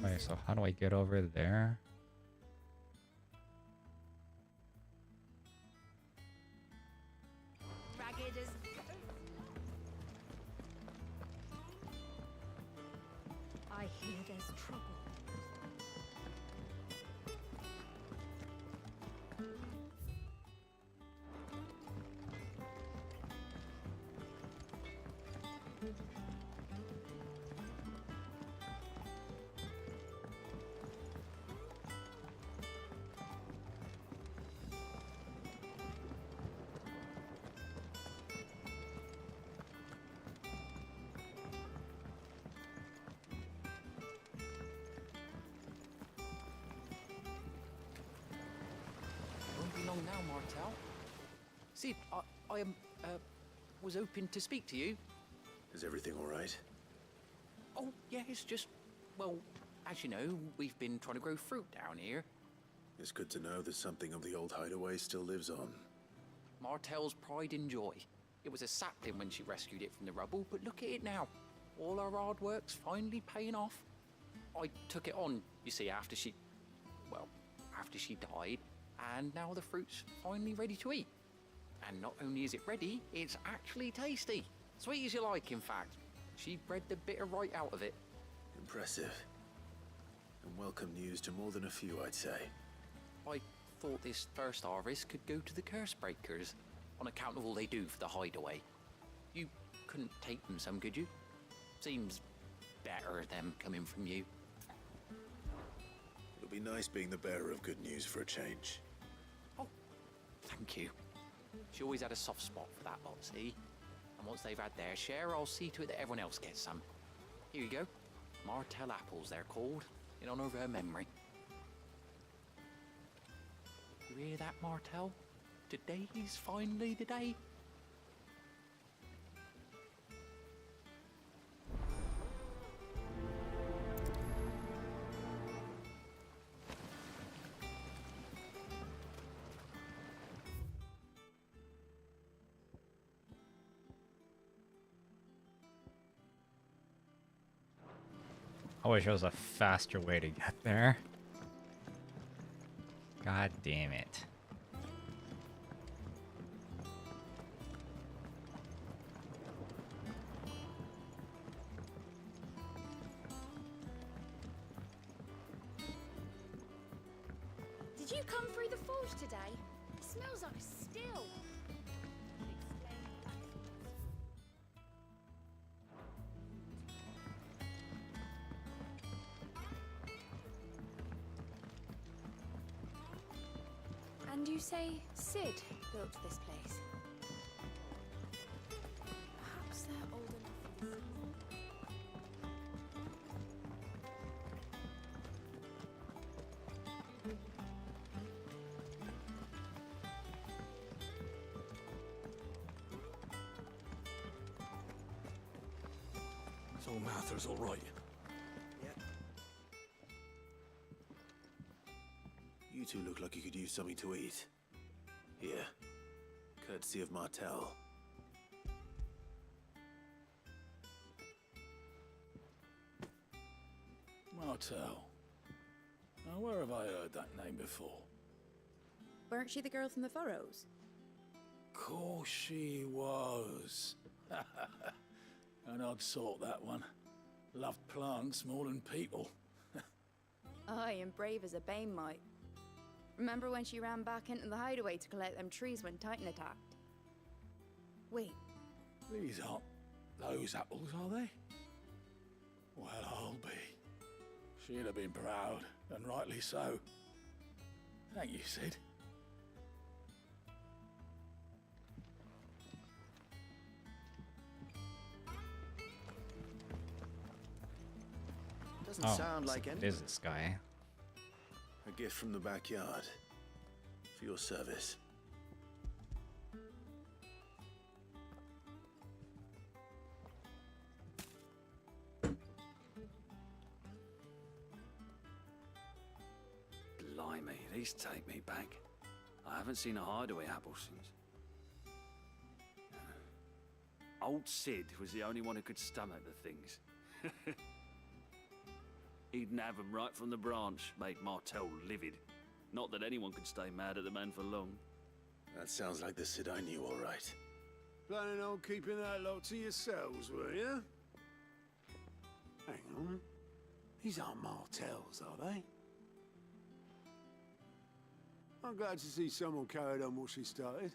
Wait, so how do I get over there? Ragged as... I hear there's trouble. Long now, Martel. Sid, I was hoping to speak to you. Is everything all right? Oh, yeah, it's just, well, as you know, we've been trying to grow fruit down here. It's good to know that something of the old hideaway still lives on. Martel's pride and joy. It was a sapling when she rescued it from the rubble, but look at it now. All our hard work's finally paying off. I took it on, you see, after she died. And now the fruit's finally ready to eat. And not only is it ready, it's actually tasty. Sweet as you like, in fact. She bred the bitter right out of it. Impressive. And welcome news to more than a few, I'd say. I thought this first harvest could go to the curse breakers. on account of all they do for the hideaway. You couldn't take them some, could you? Seems better them coming from you. It'll be nice being the bearer of good news for a change. Oh, thank you. She always had a soft spot for that lot, see? And once they've had their share, I'll see to it that everyone else gets some. Here you go. Martell apples, they're called, in honor of her memory. You hear that, Martell? Today's finally the day. I wish there was a faster way to get there. God damn it. Did you come through the forge today? It smells like a still. And you say Sid built this place? Perhaps they're old enough. So Martha's all right. You two look like you could use something to eat. Here, courtesy of Martell. Martell. Now, where have I heard that name before? Weren't she the girl from the Furrows? Course she was. An odd sort, that one. Loved plants more than people. Aye, and brave as a bane might. Remember when she ran back into the hideaway to collect them trees when Titan attacked? Wait. These aren't those apples, are they? Well, I'll be. She'd have been proud, and rightly so. Thank you, Sid. Doesn't sound like anything. It is this guy. A gift from the backyard. For your service. Blimey, these take me back. I haven't seen a hideaway apple since. Old Sid was the only one who could stomach the things. He'd nab 'em right from the branch, made Martell livid. Not that anyone could stay mad at the man for long. That sounds like the Sid I knew, all right. Planning on keeping that lot to yourselves, were you? Hang on. These aren't Martells, are they? I'm glad to see someone carried on what she started.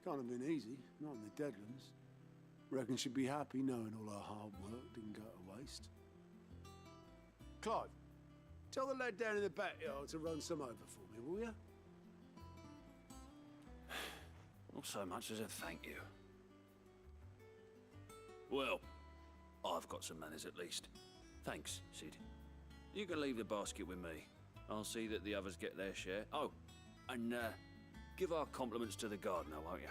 Can't have been easy, not in the Deadlands. Reckon she'd be happy knowing all her hard work didn't go to waste. Clive, tell the lad down in the backyard to run some over for me, will you? Not so much as a thank you. Well, I've got some manners at least. Thanks, Sid. You can leave the basket with me. I'll see that the others get their share. Oh, and give our compliments to the gardener, won't you?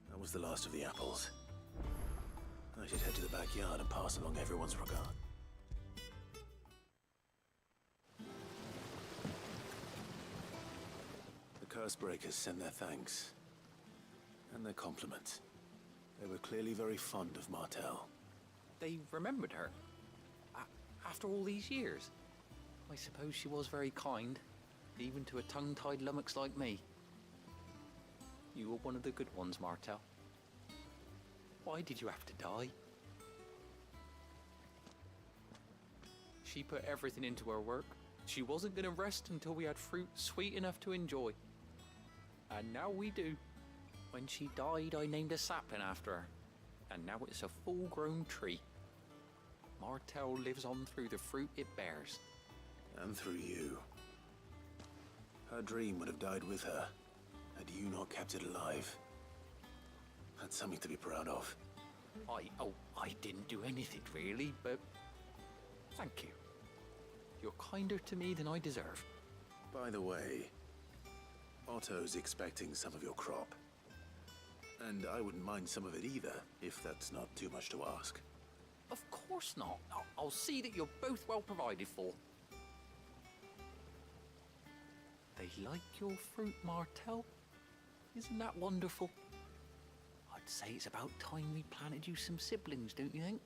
That was the last of the apples. I should head to the backyard and pass along everyone's regard. The Cursebreakers send their thanks. And their compliments. They were clearly very fond of Martell. They remembered her. After all these years. I suppose she was very kind, even to a tongue-tied lummox like me. You were one of the good ones, Martell. Why did you have to die? She put everything into her work. She wasn't going to rest until we had fruit sweet enough to enjoy. And now we do. When she died, I named a sapling after her. And now it's a full-grown tree. Martell lives on through the fruit it bears. And through you. Her dream would have died with her, had you not kept it alive. That's something to be proud of. I didn't do anything really, but thank you. You're kinder to me than I deserve. By the way, Otto's expecting some of your crop. And I wouldn't mind some of it either, if that's not too much to ask. Of course not. I'll see that you're both well provided for. They like your fruit, Martell. Isn't that wonderful? I'd say it's about time we planted you some siblings, don't you think?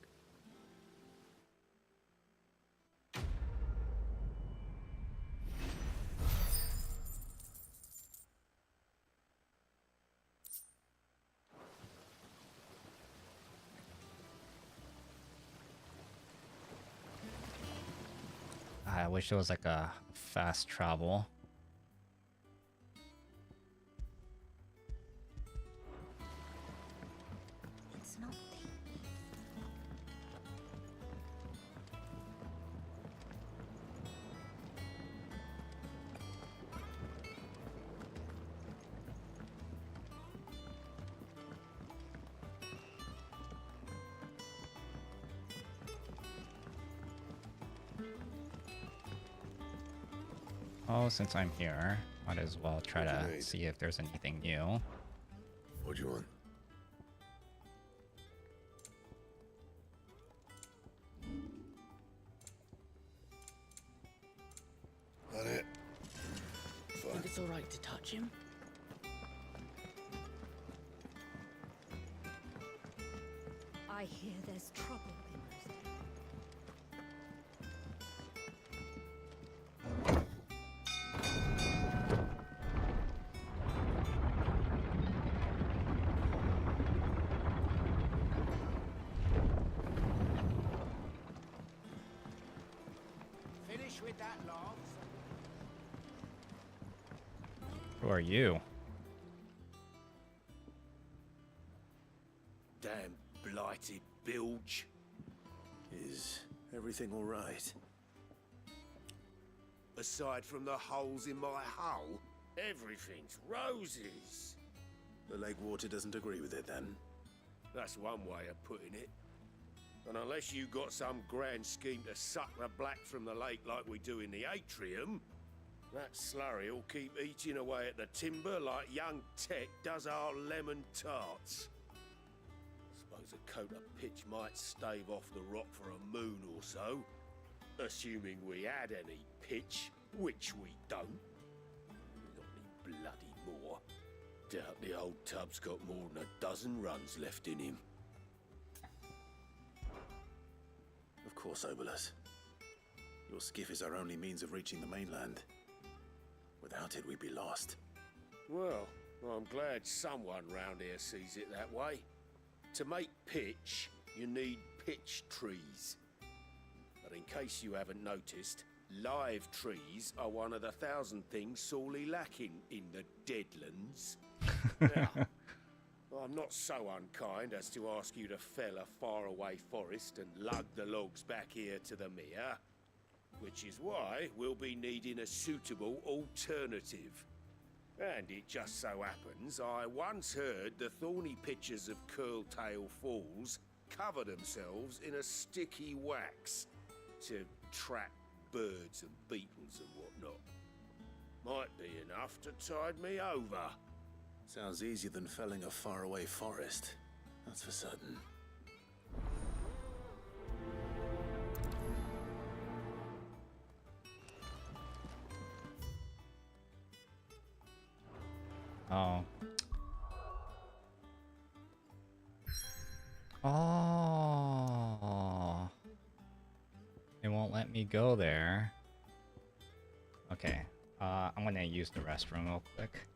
I wish it was like a fast travel. It's not Oh, since I'm here, might as well try to see if there's anything new. What do you want? That it? Think it's alright to touch him? I hear there's trouble in Finish with that, logs. Who are you? Damn blighted bilge. Is everything all right? Aside from the holes in my hull, everything's roses. The lake water doesn't agree with it, then? That's one way of putting it. And unless you got some grand scheme to suck the black from the lake like we do in the atrium, that slurry'll keep eating away at the timber like young Tech does our lemon tarts. Suppose a coat of pitch might stave off the rock for a moon or so, assuming we had any pitch, which we don't. Not any bloody more. Doubt the old tub's got more than a dozen runs left in him. Of course, Obolus. Your skiff is our only means of reaching the mainland. Without it, we'd be lost. Well, I'm glad someone round here sees it that way. To make pitch, you need pitch trees. But in case you haven't noticed, live trees are one of the 1,000 things sorely lacking in the Deadlands. Now, I'm not so unkind as to ask you to fell a faraway forest and lug the logs back here to the mere, which is why we'll be needing a suitable alternative. And it just so happens I once heard the thorny pitchers of Curltail Falls cover themselves in a sticky wax to trap birds and beetles and whatnot. Might be enough to tide me over. Sounds easier than felling a faraway forest. That's for certain. Oh. Oh. It won't let me go there. Okay. I'm gonna use the restroom real quick.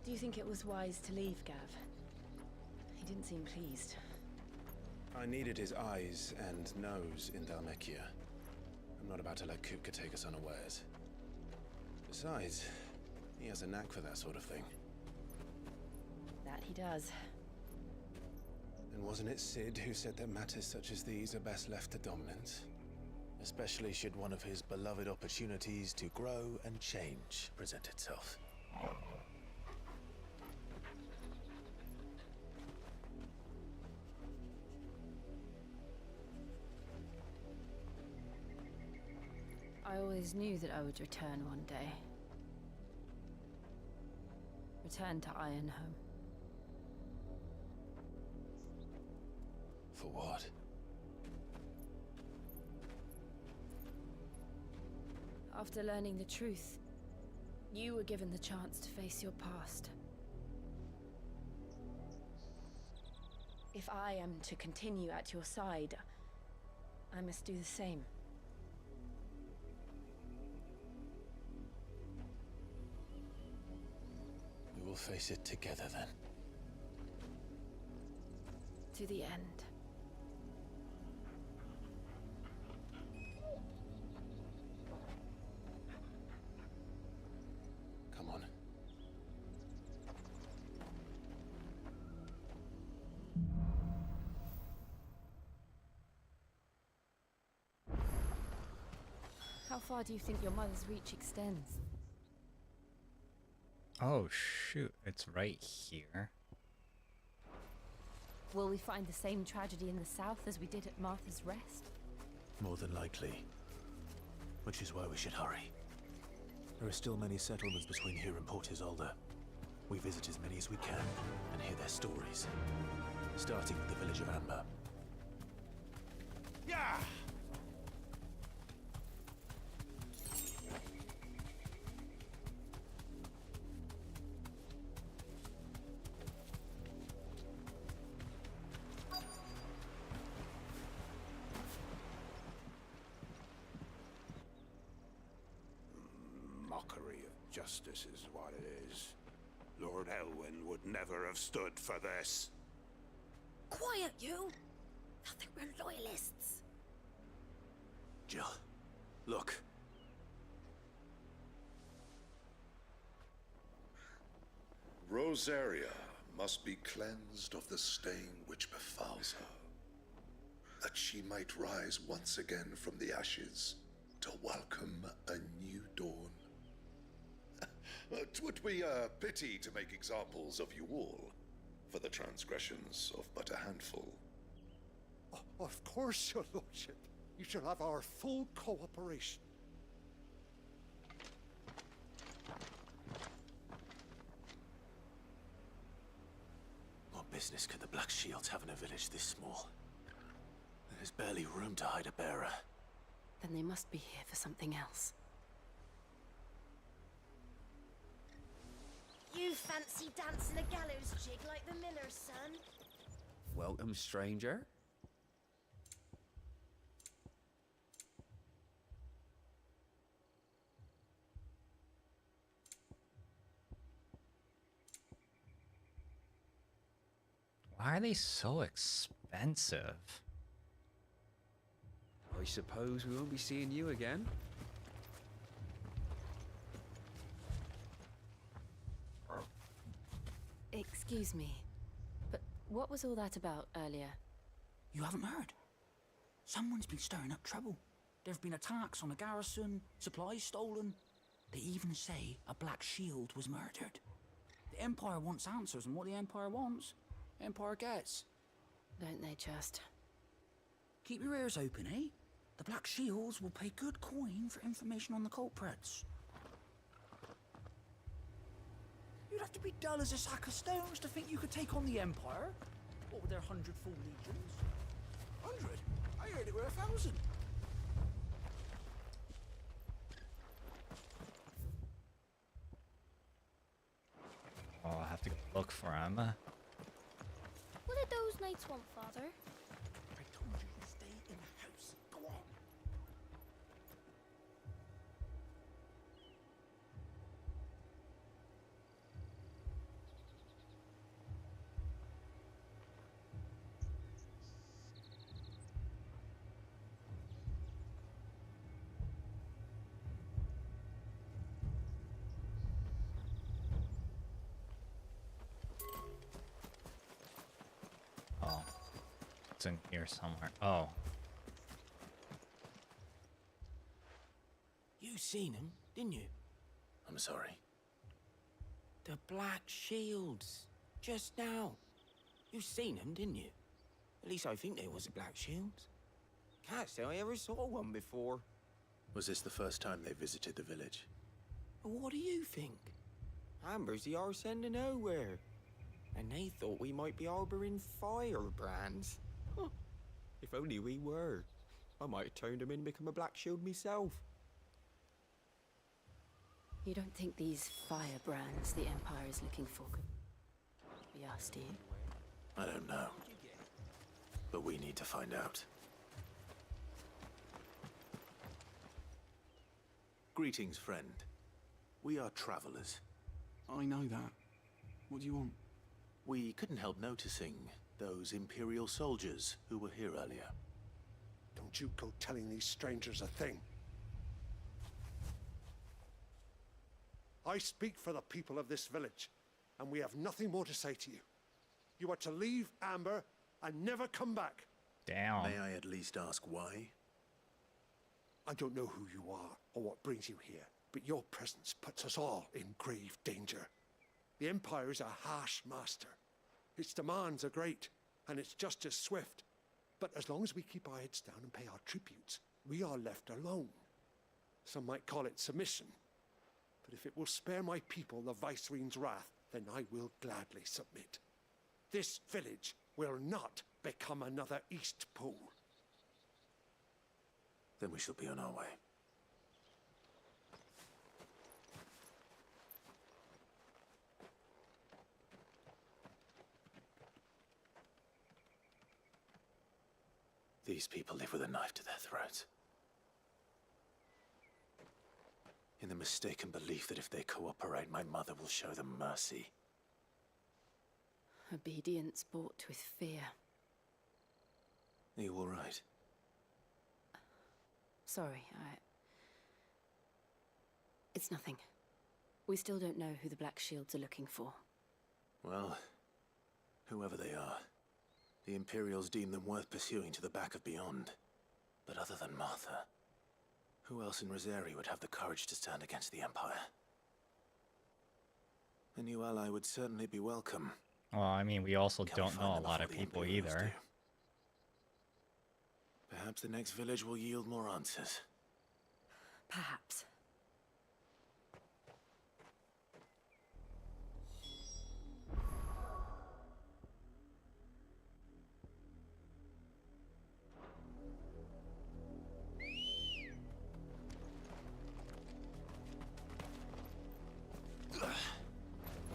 Do you think it was wise to leave, Gav? He didn't seem pleased. I needed his eyes and nose in Dalmekia. I'm not about to let Kupka take us unawares. Besides, he has a knack for that sort of thing. That he does. And wasn't it Sid who said that matters such as these are best left to dominance? Especially should one of his beloved opportunities to grow and change present itself. I always knew that I would return one day. Return to Ironhome. For what? After learning the truth, you were given the chance to face your past. If I am to continue at your side, I must do the same. We will face it together then. To the end. Come on. How far do you think your mother's reach extends? Oh shoot, it's right here. Will we find the same tragedy in the south as we did at Martha's Rest? More than likely. Which is why we should hurry. There are still many settlements between here and Port Isolde. We visit as many as we can and hear their stories. Starting with the village of Amber. Yeah! Mockery of justice is what it is. Lord Elwyn would never have stood for this. Quiet, you! I think we're loyalists. Jill, look. Rosaria must be cleansed of the stain which befouls her, that she might rise once again from the ashes to welcome a new dawn. 'Twould be a pity to make examples of you all, for the transgressions of but a handful. Of course, your lordship. You shall have our full cooperation. What business could the Black Shields have in a village this small? There's barely room to hide a bearer. Then they must be here for something else. You fancy dancing a gallows jig like the miller's son? Welcome, stranger. Why are they so expensive? I suppose we won't be seeing you again. Excuse me, but What was all that about earlier? You haven't heard? Someone's been stirring up trouble. There have been attacks on the garrison, supplies stolen. They even say a Black Shield was murdered. The Empire wants answers, and what the Empire wants, Empire gets. Don't they just? Keep your ears open, eh? The Black Shields will pay good coin for information on the culprits. You'd have to be dull as a sack of stones to think you could take on the Empire. What with their 100 full legions? 100? I heard it were 1,000. Oh, I have to go look for him. What did those knights want, Father? I told you to stay in the house. Go on. Oh, it's in here somewhere. Oh. You seen him, didn't you? I'm sorry. The Black Shields. Just now. You seen them, didn't you? At least I think they was the Black Shields. Can't say I ever saw one before. Was this the first time they visited the village? What do you think? Amber's the arse end of nowhere. And they thought we might be harboring firebrands. Huh. If only we were. I might have turned them in and become a Black Shield myself. You don't think these firebrands the Empire is looking for could be us, do you? I don't know. But we need to find out. Greetings, friend. We are travelers. I know that. What do you want? We couldn't help noticing those Imperial soldiers who were here earlier. Don't you go telling these strangers a thing. I speak for the people of this village, and we have nothing more to say to you. You are to leave Amber and never come back. Damn. May I at least ask why? I don't know who you are or what brings you here, but your presence puts us all in grave danger. The Empire is a harsh master. Its demands are great, and its justice swift. But as long as we keep our heads down and pay our tributes, we are left alone. Some might call it submission. But if it will spare my people the Viceroy's wrath, then I will gladly submit. This village will not become another East Pool. Then we shall be on our way. These people live with a knife to their throats. In the mistaken belief that if they cooperate, my mother will show them mercy. Obedience bought with fear. Are you all right? Sorry, It's nothing. We still don't know who the Black Shields are looking for. Well, whoever they are, the Imperials deem them worth pursuing to the back of beyond. But other than Martha, who else in Rosari would have the courage to stand against the Empire? A new ally would certainly be welcome. Well, I mean, we also Can we don't find know a them lot of before the people Imperials either. do? Perhaps the next village will yield more answers. Perhaps.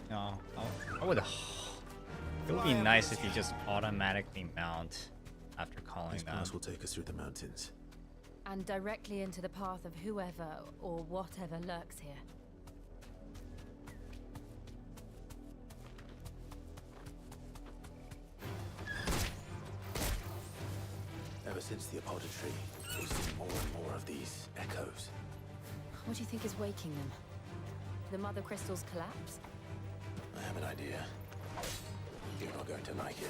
No, I would. It would be nice if you just automatically mount after calling This them. pass will take us through the mountains. And directly into the path of whoever or whatever lurks here. Ever since the apothecary, we've seen more and more of these echoes. What do you think is waking them? The Mother Crystal's collapse? I have an idea. You're not going going to like it.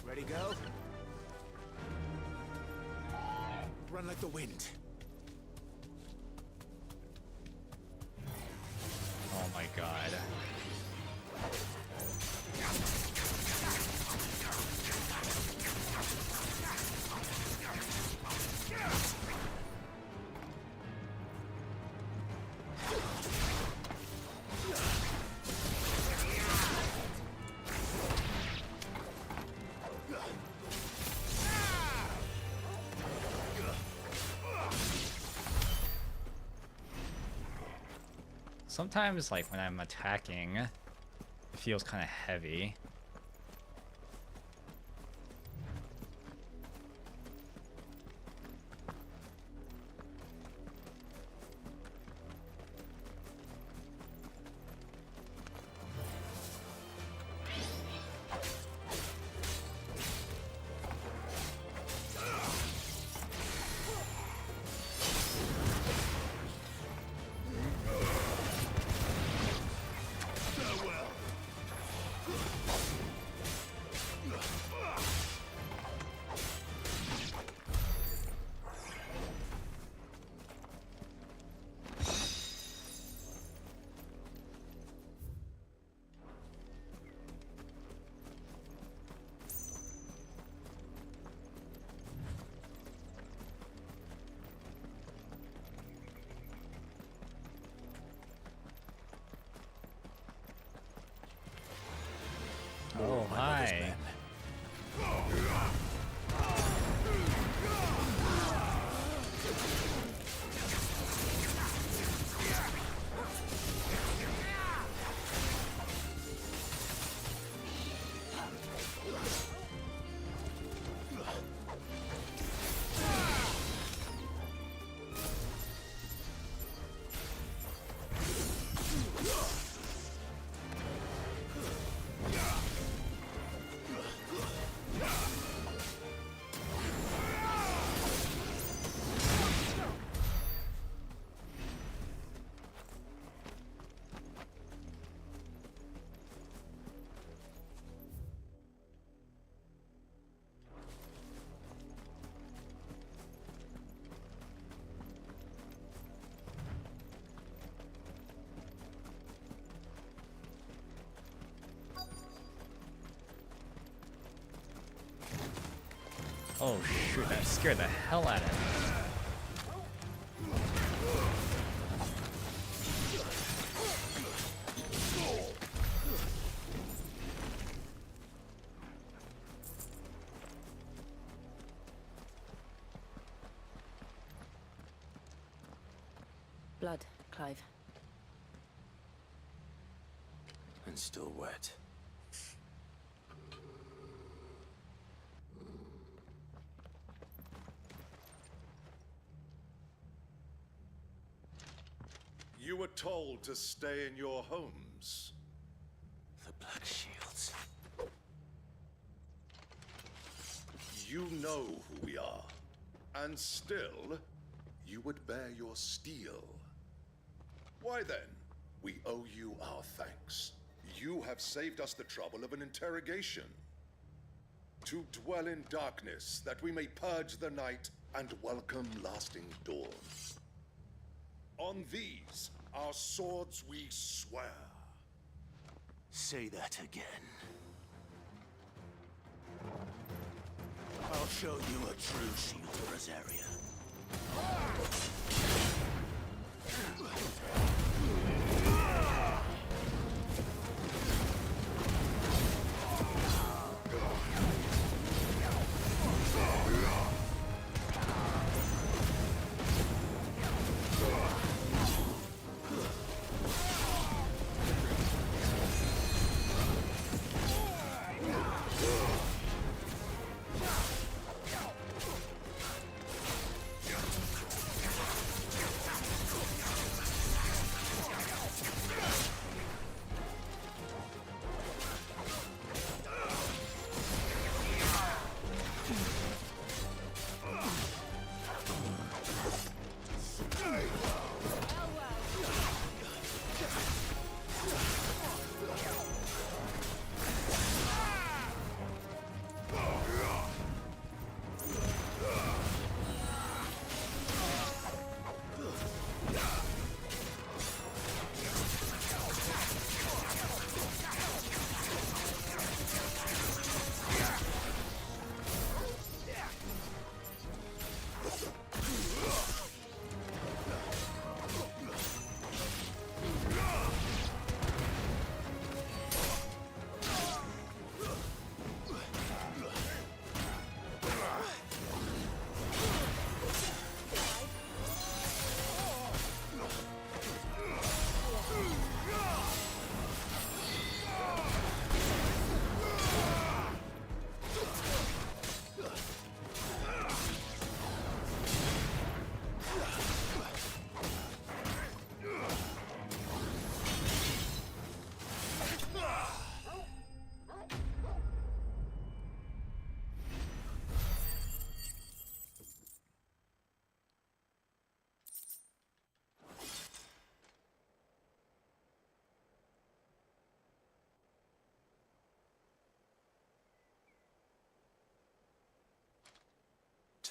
Ready, go? Run like the wind. Oh my god. Sometimes, like, when I'm attacking, it feels kind of heavy. Oh, hi. Oh shoot, that scared the hell out of me. Blood, Clive. And still wet. You were told to stay in your homes. The Black Shields. You know who we are. And still, you would bear your steel. Why then, we owe you our thanks. You have saved us the trouble of an interrogation. To dwell in darkness, that we may purge the night and welcome lasting dawn. On these, our swords we swear. Say that again. I'll show you a true shield to Rosaria.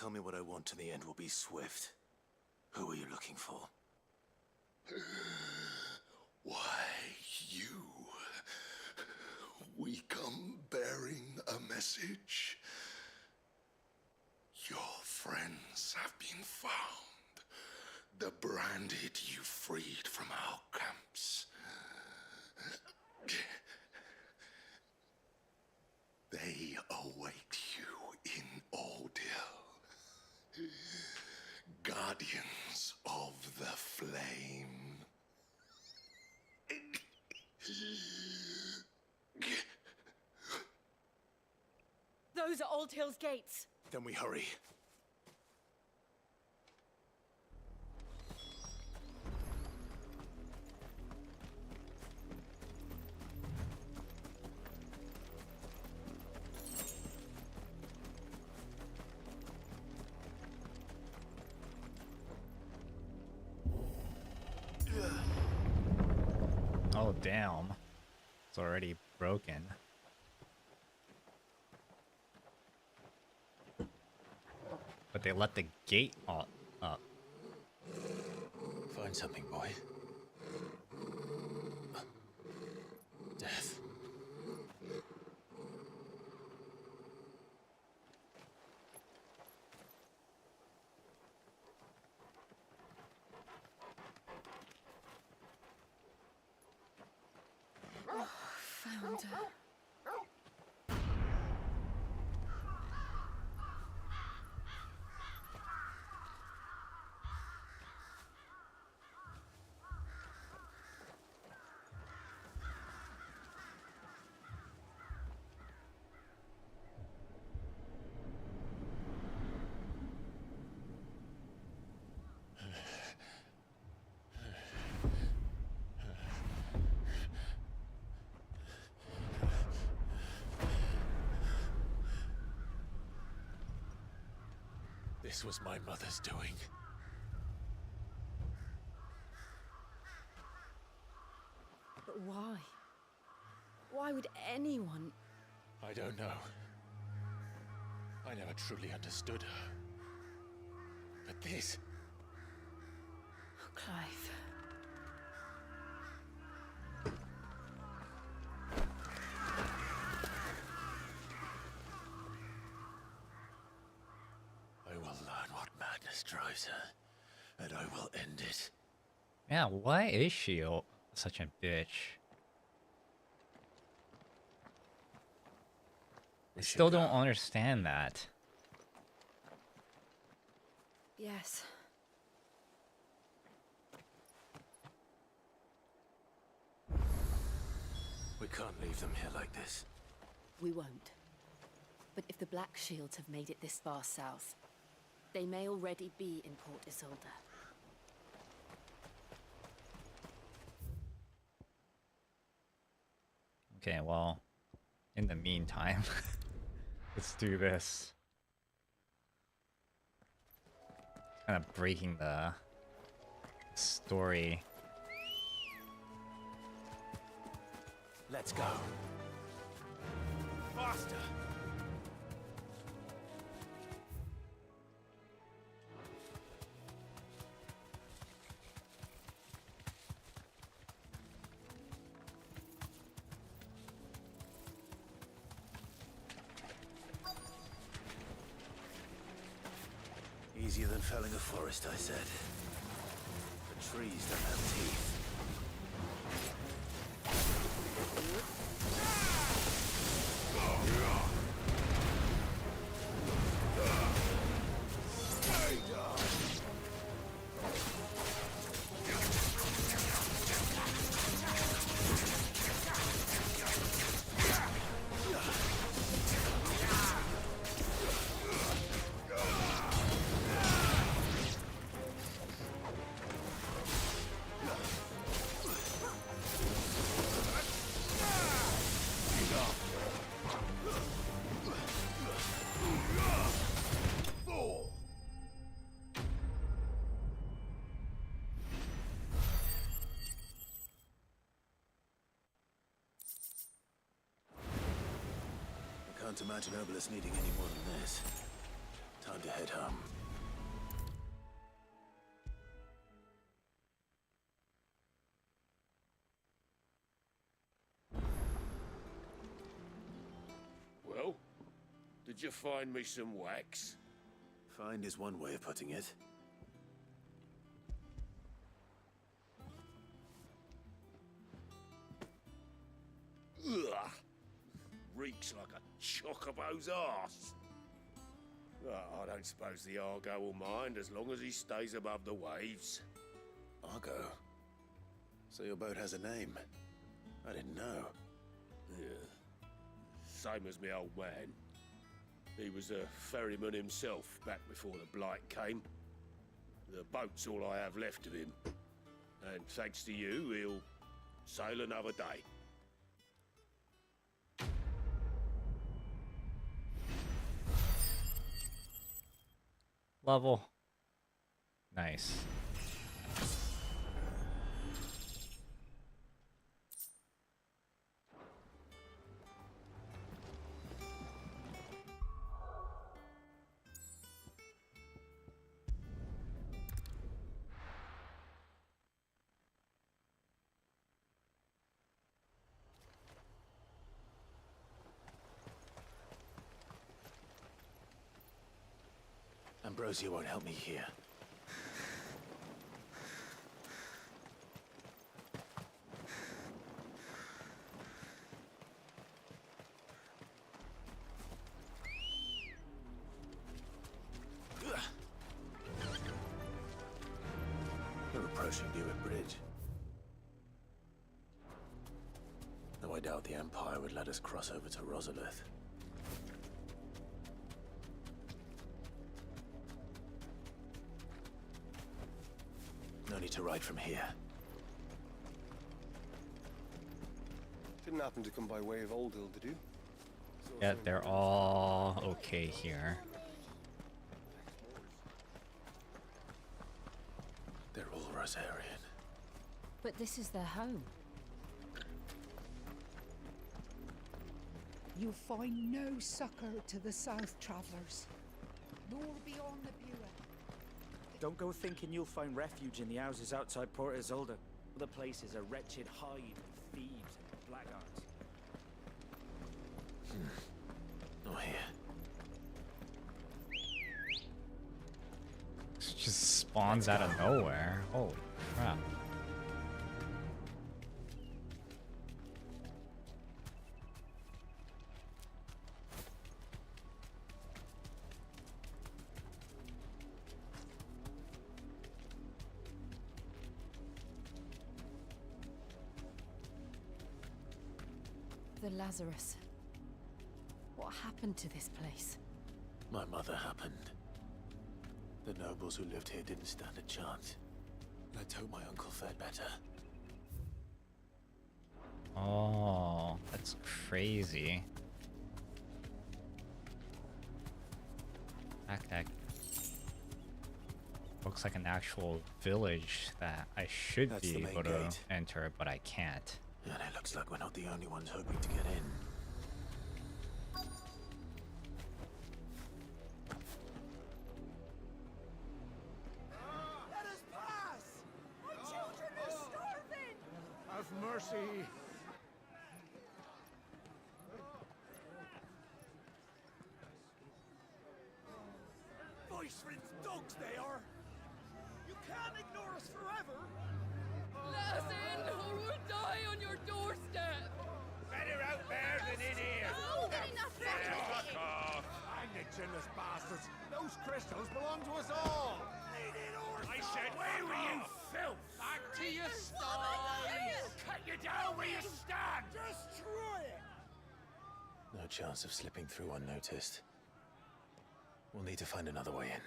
tell me what I want and the end will be swift. Who are you looking for? Why, you. We come bearing a message. Your friends have been found. The branded you freed from our camps. They await you in ordeal. Guardians of the flame. Those are Old Hill's gates. Then we hurry. Oh, damn. It's already broken. But they let the gate up. Find something, boy. Death. Oh, found her. This was my mother's doing. But why? Why would anyone? I don't know. I never truly understood her. But this... Oh, Clive. I will learn what madness drives her, and I will end it. Yeah, why is she such a bitch? I still don't understand that. Yes. We can't leave them here like this. We won't. But if the Black Shields have made it this far south, they may already be in Port Isolde. Okay, well, in the meantime, let's do this. Kind of breaking the story. Let's go. Faster! Easier than felling a forest, I said. The trees don't have teeth. I can't imagine Obelisk needing any more than this. Time to head home. Well, did you find me some wax? Find is one way of putting it. Ugh! Reeks like a chocobo's arse. I don't suppose the Argo will mind as long as he stays above the waves. Argo? So your boat has a name? I didn't know. Yeah. Same as me old man. He was a ferryman himself back before the blight came. The boat's all I have left of him. And thanks to you, he'll sail another day. Level. Nice. Ambrosia won't help me here. We're approaching Newark Bridge. Though I doubt the Empire would let us cross over to Rosalith. No need to ride from here. Didn't happen to come by way of Old Hill, did you? Yeah, they're all okay here. They're all Rosarian. But this is their home. You find no succor to the South travellers, nor beyond the Bureau. Don't go thinking you'll find refuge in the houses outside Port Isolde. Other places are wretched hide of thieves and blackguards. Not here. It just spawns out of nowhere. Holy crap. The Lazarus. What happened to this place? My mother happened. The nobles who lived here didn't stand a chance. Let's hope my uncle fared better. Oh, that's crazy. That looks like an actual village that I should That's be the main able to gate. enter, but I can't. And it looks like we're not the only ones hoping to get in. Let us pass! My children are starving! Have mercy! Voice-rinsed dogs they are! You can't ignore us forever! Let us in, or we'll die on your doorstep! Better out there than in here! Oh, enough! Fuck off! Hang the chinless bastards! Those crystals belong to us all! I said, where were you, filth? Back to your stalls! Cut you down where you stand! Destroy it! No chance of slipping through unnoticed. We'll need to find another way in.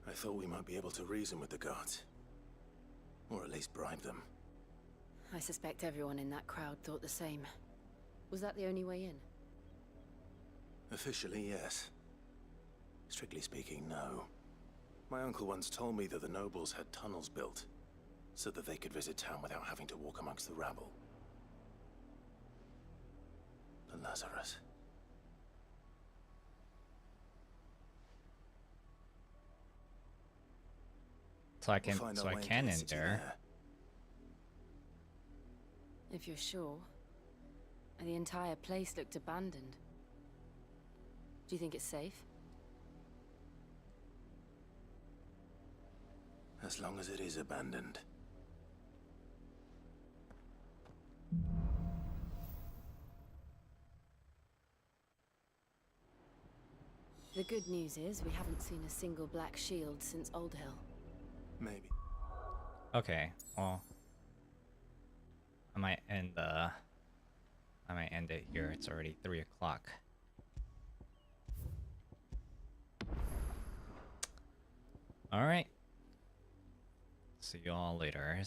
I thought we might be able to reason with the guards. Or at least bribe them. I suspect everyone in that crowd thought the same. Was that the only way in? Officially, yes. Strictly speaking, no. My uncle once told me that the nobles had tunnels built, so that they could visit town without having to walk amongst the rabble. The Lazarus. So I can in there. If you're sure. The entire place looked abandoned. Do you think it's safe? As long as it is abandoned. The good news is we haven't seen a single black shield since Old Hill. Maybe. Okay, well, I might end it here. It's already 3 o'clock. All right. See you all later.